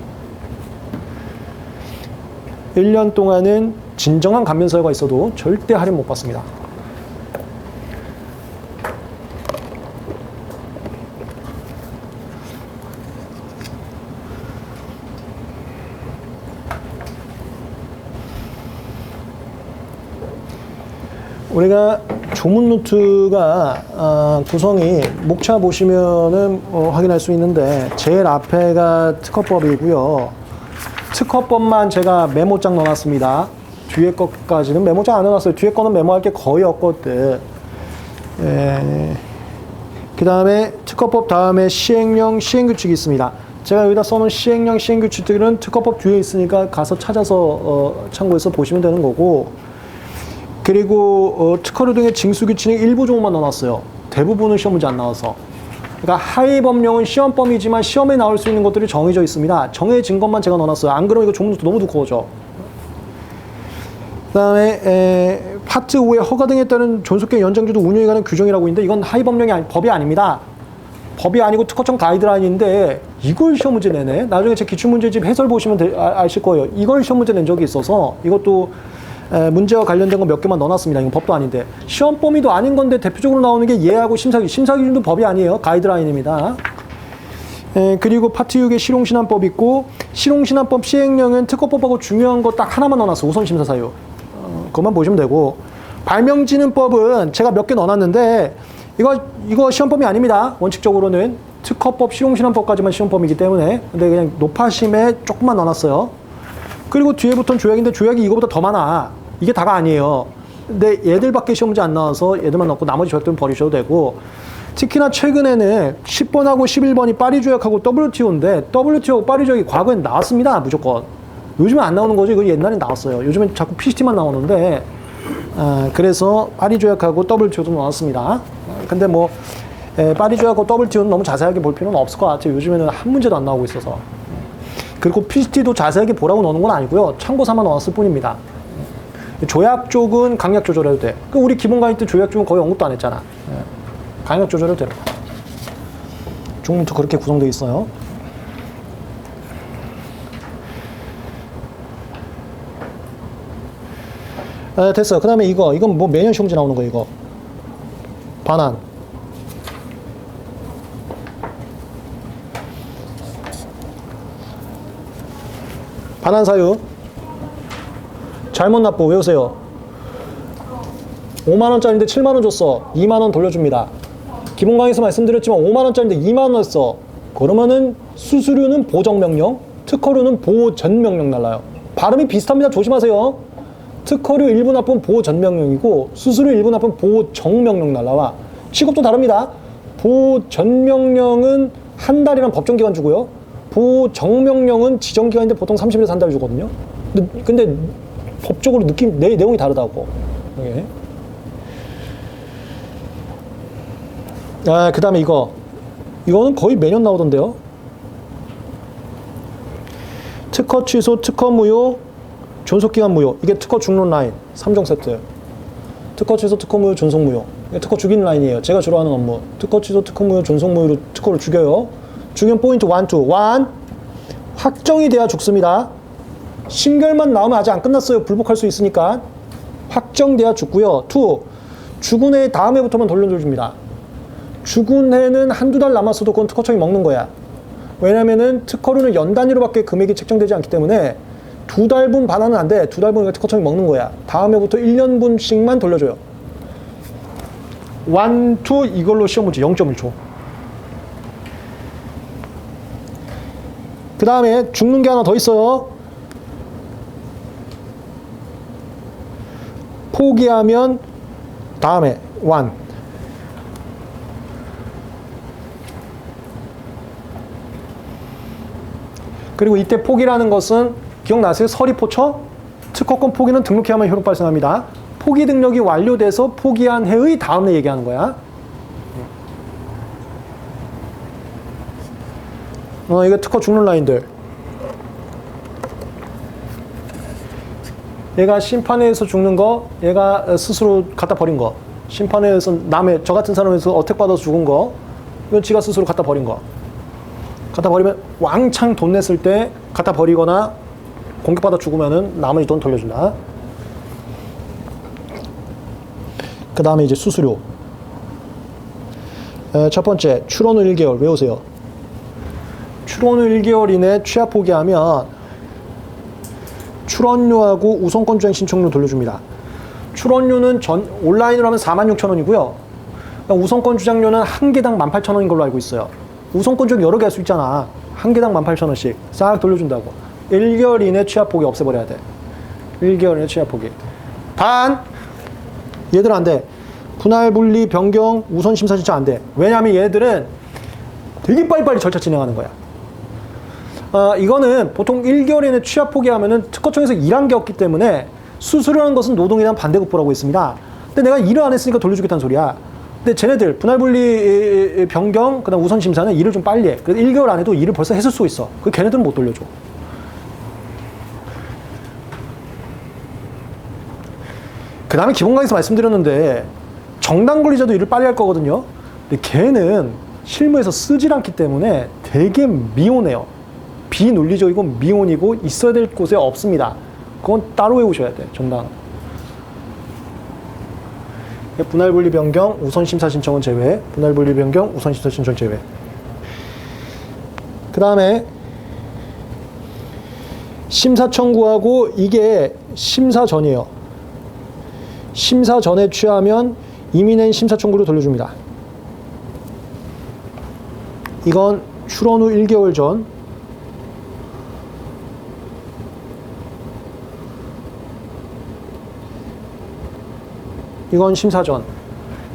1년 동안은 진정한 감면 사유가 있어도 절대 할인 못 받습니다. 우리가 조문 노트가 구성이 목차 보시면은 확인할 수 있는데 제일 앞에가 특허법이고요. 특허법만 제가 메모장 넣어놨습니다. 뒤에 것까지는 메모장 안 넣어놨어요. 뒤에 거는 메모할 게 거의 없거든. 그 다음에 특허법 다음에 시행령 시행규칙이 있습니다. 제가 여기다 써놓은 시행령 시행규칙들은 특허법 뒤에 있으니까 가서 찾아서 참고해서 보시면 되는 거고, 그리고 특허료 등의 징수규칙은 일부 조문만 넣어놨어요. 대부분은 시험 문제 안 나와서. 그러니까 하위 법령은 시험범위지만 시험에 나올 수 있는 것들이 정해져 있습니다. 정해진 것만 제가 넣어놨어요. 안 그러면 이거 조문도 너무 두꺼워져. 그 다음에 파트 5의 허가 등에 따른 존속権연장제도 운영에 관한 규정이라고 있는데 이건 하위 법령이 법이 아닙니다. 법이 아니고 특허청 가이드라인인데 이걸 시험 문제 내네. 나중에 제 기출문제집 해설 보시면 아실 거예요. 이걸 시험 문제 낸 적이 있어서 이것도 문제와 관련된 거 몇 개만 넣어놨습니다. 이건 법도 아닌데. 시험 범위도 아닌 건데 대표적으로 나오는 게 예하고 심사기준. 심사기준도 법이 아니에요. 가이드라인입니다. 그리고 파트 6에 실용신안법 있고, 실용신안법 시행령은 특허법하고 중요한 거 딱 하나만 넣어놨어. 우선심사 사유. 그것만 보시면 되고, 발명진흥법은 제가 몇 개 넣어놨는데, 이거 시험범위 아닙니다. 원칙적으로는 특허법, 실용신안법까지만 시험범위이기 때문에. 근데 그냥 높아심에 조금만 넣어놨어요. 그리고 뒤에부터는 조약인데 조약이 이거보다 더 많아. 이게 다가 아니에요. 근데 얘들밖에 시험 문제 안 나와서 얘들만 넣고 나머지 조약들은 버리셔도 되고, 특히나 최근에는 10번하고 11번이 파리 조약하고 WTO인데 WTO 파리 조약이 과거엔 나왔습니다. 무조건. 요즘은 안 나오는 거죠. 이거 옛날엔 나왔어요. 요즘엔 자꾸 PCT만 나오는데, 그래서 파리 조약하고 WTO도 나왔습니다. 근데 뭐 파리 조약하고 WTO는 너무 자세하게 볼 필요는 없을 것 같아요. 요즘에는 한 문제도 안 나오고 있어서. 그리고 PCT도 자세하게 보라고 넣는 건 아니고요. 참고 삼아 넣었을 뿐입니다. 조약 쪽은 강약 조절해도 돼. 우리 기본 강의 때 조약 쪽은 거의 언급도 안 했잖아. 강약 조절해도 돼요. 중문부터 그렇게 구성되어 있어요. 됐어. 그 다음에 이건 뭐 매년 시험지 나오는 거, 이거. 반환. 반환 사유. 잘못 납부. 외우세요. 5만원짜리인데 7만원 줬어. 2만원 돌려줍니다. 기본 강의에서 말씀드렸지만 5만원짜리인데 2만원 했어. 그러면은 수수료는 보정명령, 특허료는 보전명령 날라요. 발음이 비슷합니다. 조심하세요. 특허료 일부 납부는 보전명령이고 수수료 일부 납부는 보정명령 날라와. 취급도 다릅니다. 보전명령은 한 달이란 법정기간 주고요. 보정명령은 지정기간인데 보통 30일에서 한 달 주거든요. 근데 법적으로 내용이 다르다고. 예. 그 다음에 이거는 거의 매년 나오던데요. 특허 취소, 특허 무효, 존속기간 무효. 이게 특허 중론 라인 3종 세트. 특허 취소, 특허 무효, 존속 무효. 이게 특허 죽이는 라인이에요. 제가 주로 하는 업무. 특허 취소, 특허 무효, 존속 무효로 특허를 죽여요. 중요한 포인트 1, 2. 1. 확정이 돼야 죽습니다. 신결만 나오면 아직 안 끝났어요. 불복할 수 있으니까. 확정돼야 죽고요. 2. 죽은 해 다음 해부터만 돌려줍니다. 죽은 해는 한두 달 남았어도 그건 특허청이 먹는 거야. 왜냐면은 특허료는 연 단위로밖에 금액이 책정되지 않기 때문에 2달분 반환은 안 돼. 2달분 특허청이 먹는 거야. 다음 해부터 1년분씩만 돌려줘요. 1, 2 이걸로 시험 문제 0.1초. 그 다음에 죽는 게 하나 더 있어요. 포기하면 다음에 1. 그리고 이때 포기라는 것은 기억나세요? 서리포처? 특허권 포기는 등록해야만 효력 발생합니다. 포기 등록이 완료돼서 포기한 해의 다음 해 얘기하는 거야. 이게 특허 죽는 라인들. 얘가 심판회에서 죽는 거, 얘가 스스로 갖다 버린 거. 심판회에서 저 같은 사람에서 어택받아서 죽은 거, 이건 지가 스스로 갖다 버린 거. 갖다 버리면 왕창 돈 냈을 때 갖다 버리거나 공격받아 죽으면은 나머지 돈 돌려준다. 그 다음에 이제 수수료. 첫 번째, 출원 후 1개월. 외우세요. 출원 후 1개월 이내 취하 포기하면 출원료하고 우선권 주행 신청료 돌려줍니다. 출원료는 온라인으로 하면 46,000원이고요. 우선권 주장료는 한 개당 18,000원인 걸로 알고 있어요. 우선권 주행 여러 개 할 수 있잖아. 한 개당 18,000원씩 싹 돌려준다고. 1개월 이내 취하 포기 없애버려야 돼. 1개월 이내 취하 포기. 단 얘들 안 돼. 분할 분리 변경 우선 심사 신청 안 돼. 왜냐하면 얘들은 되게 빨리빨리 절차 진행하는 거야. 이거는 보통 1개월 이내 취하 포기하면은 특허청에서 일한 게 없기 때문에 수수료라는 것은 노동에 대한 반대급부라고 있습니다. 근데 내가 일을 안 했으니까 돌려주겠다는 소리야. 근데 쟤네들 분할 분리 변경 그다음 우선 심사는 일을 좀 빨리 해. 그래서 1개월 안에도 일을 벌써 했을 수 있어. 그 걔네들은 못 돌려줘. 그 다음에 기본 강의에서 말씀드렸는데 정당 권리자도 일을 빨리 할 거거든요. 근데 걔는 실무에서 쓰질 않기 때문에 되게 미온해요. 비논리적이고 미온이고 있어야 될 곳에 없습니다. 그건 따로 외우셔야 돼. 정당. 분할 분리 변경 우선 심사 신청은 제외. 분할 분리 변경 우선 심사 신청 제외. 그 다음에 심사 청구하고 이게 심사 전이에요. 심사 전에 취하면 이미 낸 심사 청구를 돌려줍니다. 이건 출원 후 1개월 전. 이건 심사 전.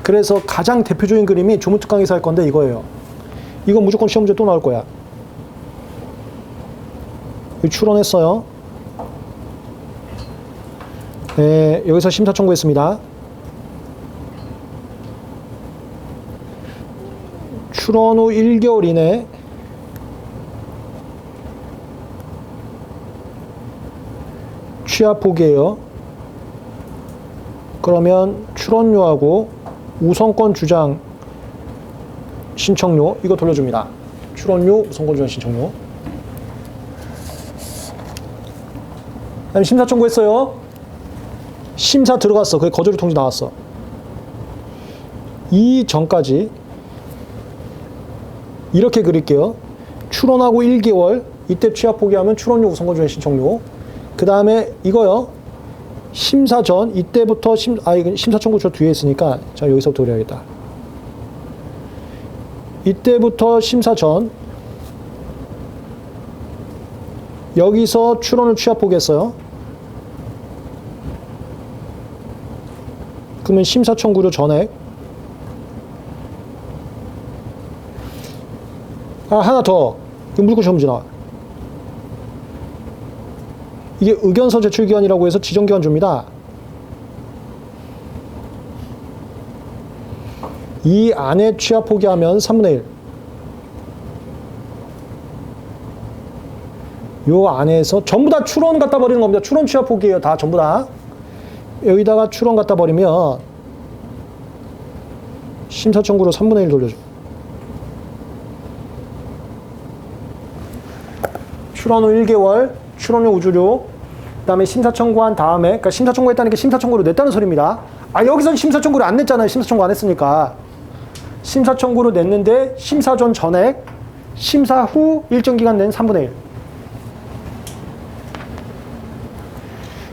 그래서 가장 대표적인 그림이 조문특강에서 할 건데 이거예요. 이건 무조건 시험 문제 또 나올 거야. 출원했어요. 네, 여기서 심사 청구했습니다. 출원 후 1개월 이내 취합 포기예요. 그러면 출원료하고 우선권 주장 신청료 이거 돌려줍니다. 출원료, 우선권 주장 신청료. 그다음에 심사 청구했어요. 심사 들어갔어. 그게 거절의 통지 나왔어. 이 전까지 이렇게 그릴게요. 출원하고 1개월 이때 취합 포기하면 출원료, 우선권 주장 신청료. 그 다음에 이거요. 심사 전 이때부터 이건 심사 청구 저 뒤에 있으니까 자 여기서부터 그려야겠다. 이때부터 심사 전 여기서 출원을 취합 포기했어요. 그러면 심사 청구료 전액. 하나 더. 이거 무조건 시험 문제 나와. 이게 의견서 제출 기간이라고 해서 지정 기간 줍니다. 이 안에 취합 포기하면 3분의 1. 요 안에서 전부 다 출원 갖다 버리는 겁니다. 출원 취합 포기예요. 다 전부 다. 여기다가 출원 갖다 버리면 심사 청구로 3분의 1 돌려줘. 출원 후 1개월, 출원료 우주료, 그 다음에 심사 청구한 다음에, 그러니까 심사 청구했다는 게 심사 청구로 냈다는 소리입니다. 여기선 심사 청구를 안 냈잖아요. 심사 청구 안 했으니까. 심사 청구로 냈는데, 심사 전 전액, 심사 후 일정 기간 낸 3분의 1.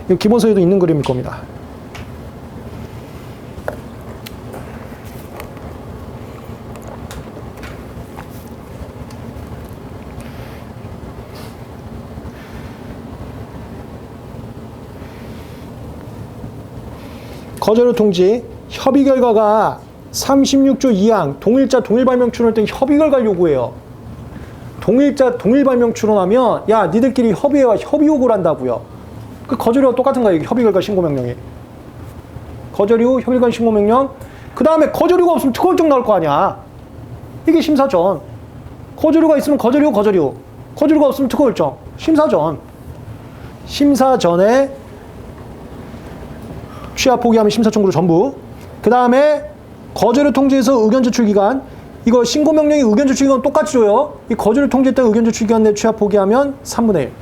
이거 기본서에도 있는 그림일 겁니다. 거절의 통지, 협의 결과가 36조 2항 동일자 동일발명 추론할 때 협의 결과를 요구해요. 동일자 동일발명 추론하면 야 니들끼리 협의해와 협의 요구를 한다고요. 그 거절이와 똑같은 거예요. 협의 결과 신고명령이. 거절 이후 협의 결과 신고명령. 그 다음에 거절이가 없으면 특허일정 나올 거 아니야. 이게 심사 전. 거절이가 있으면 거절 이후 거절 이후. 거절이가 없으면 특허일정. 심사 전. 심사 전에 취합 포기하면 심사 청구로 전부. 그 다음에 거절을 통지해서 의견 제출 기간. 이거 신고명령이 의견 제출 기간 똑같이 줘요. 이 거절을 통지했다 의견 제출 기간 내 취합 포기하면 3분의 1.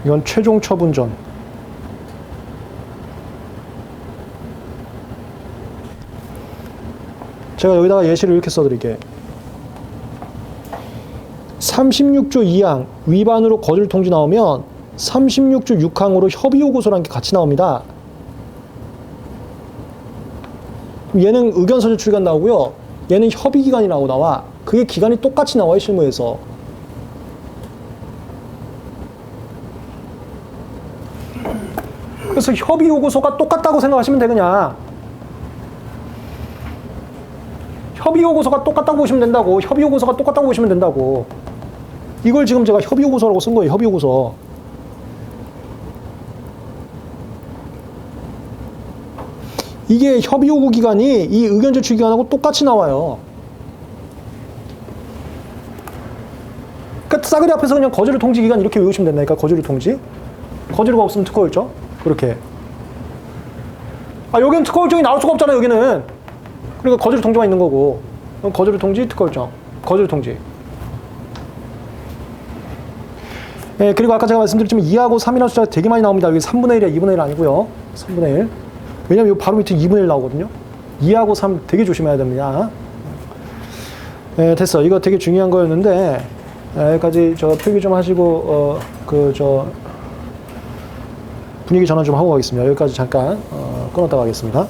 이건 최종 처분 전. 제가 여기다가 예시를 이렇게 써드릴게요. 36조 2항 위반으로 거절 통지 나오면 36조 6항으로 협의 요구서라는 게 같이 나옵니다. 얘는 의견서 제출 기간 나오고요. 얘는 협의 기간이 나와. 그게 기간이 똑같이 나와요, 실무에서. 그래서 협의 요구서가 똑같다고 생각하시면 돼, 그냥. 협의 요구서가 똑같다고 보시면 된다고. 협의 요구서가 똑같다고 보시면 된다고. 이걸 지금 제가 협의 요구서라고 쓴 거예요. 협의 요구서. 이게 협의 요구 기간이 이 의견 제출 기간하고 똑같이 나와요. 그러니까 싸그리 앞에서 그냥 거절의 통지 기간 이렇게 외우시면 된다니까. 거절의 통지. 거절가 없으면 특허일정. 그렇게. 여기는 특허일정이 나올 수가 없잖아요. 여기는. 그러니까 거절 통지만 있는 거고. 거절 통지, 특허일정. 거절 통지. 예, 그리고 아까 제가 말씀드렸지만 2하고 3이라는 숫자가 되게 많이 나옵니다. 여기 3분의 1이야, 2분의 1 아니고요. 3분의 1. 왜냐면 바로 밑에 2분의 1 나오거든요. 2하고 3 되게 조심해야 됩니다. 예, 됐어. 이거 되게 중요한 거였는데, 여기까지 필기 좀 하시고, 분위기 전환 좀 하고 가겠습니다. 여기까지 잠깐, 끊었다 가겠습니다.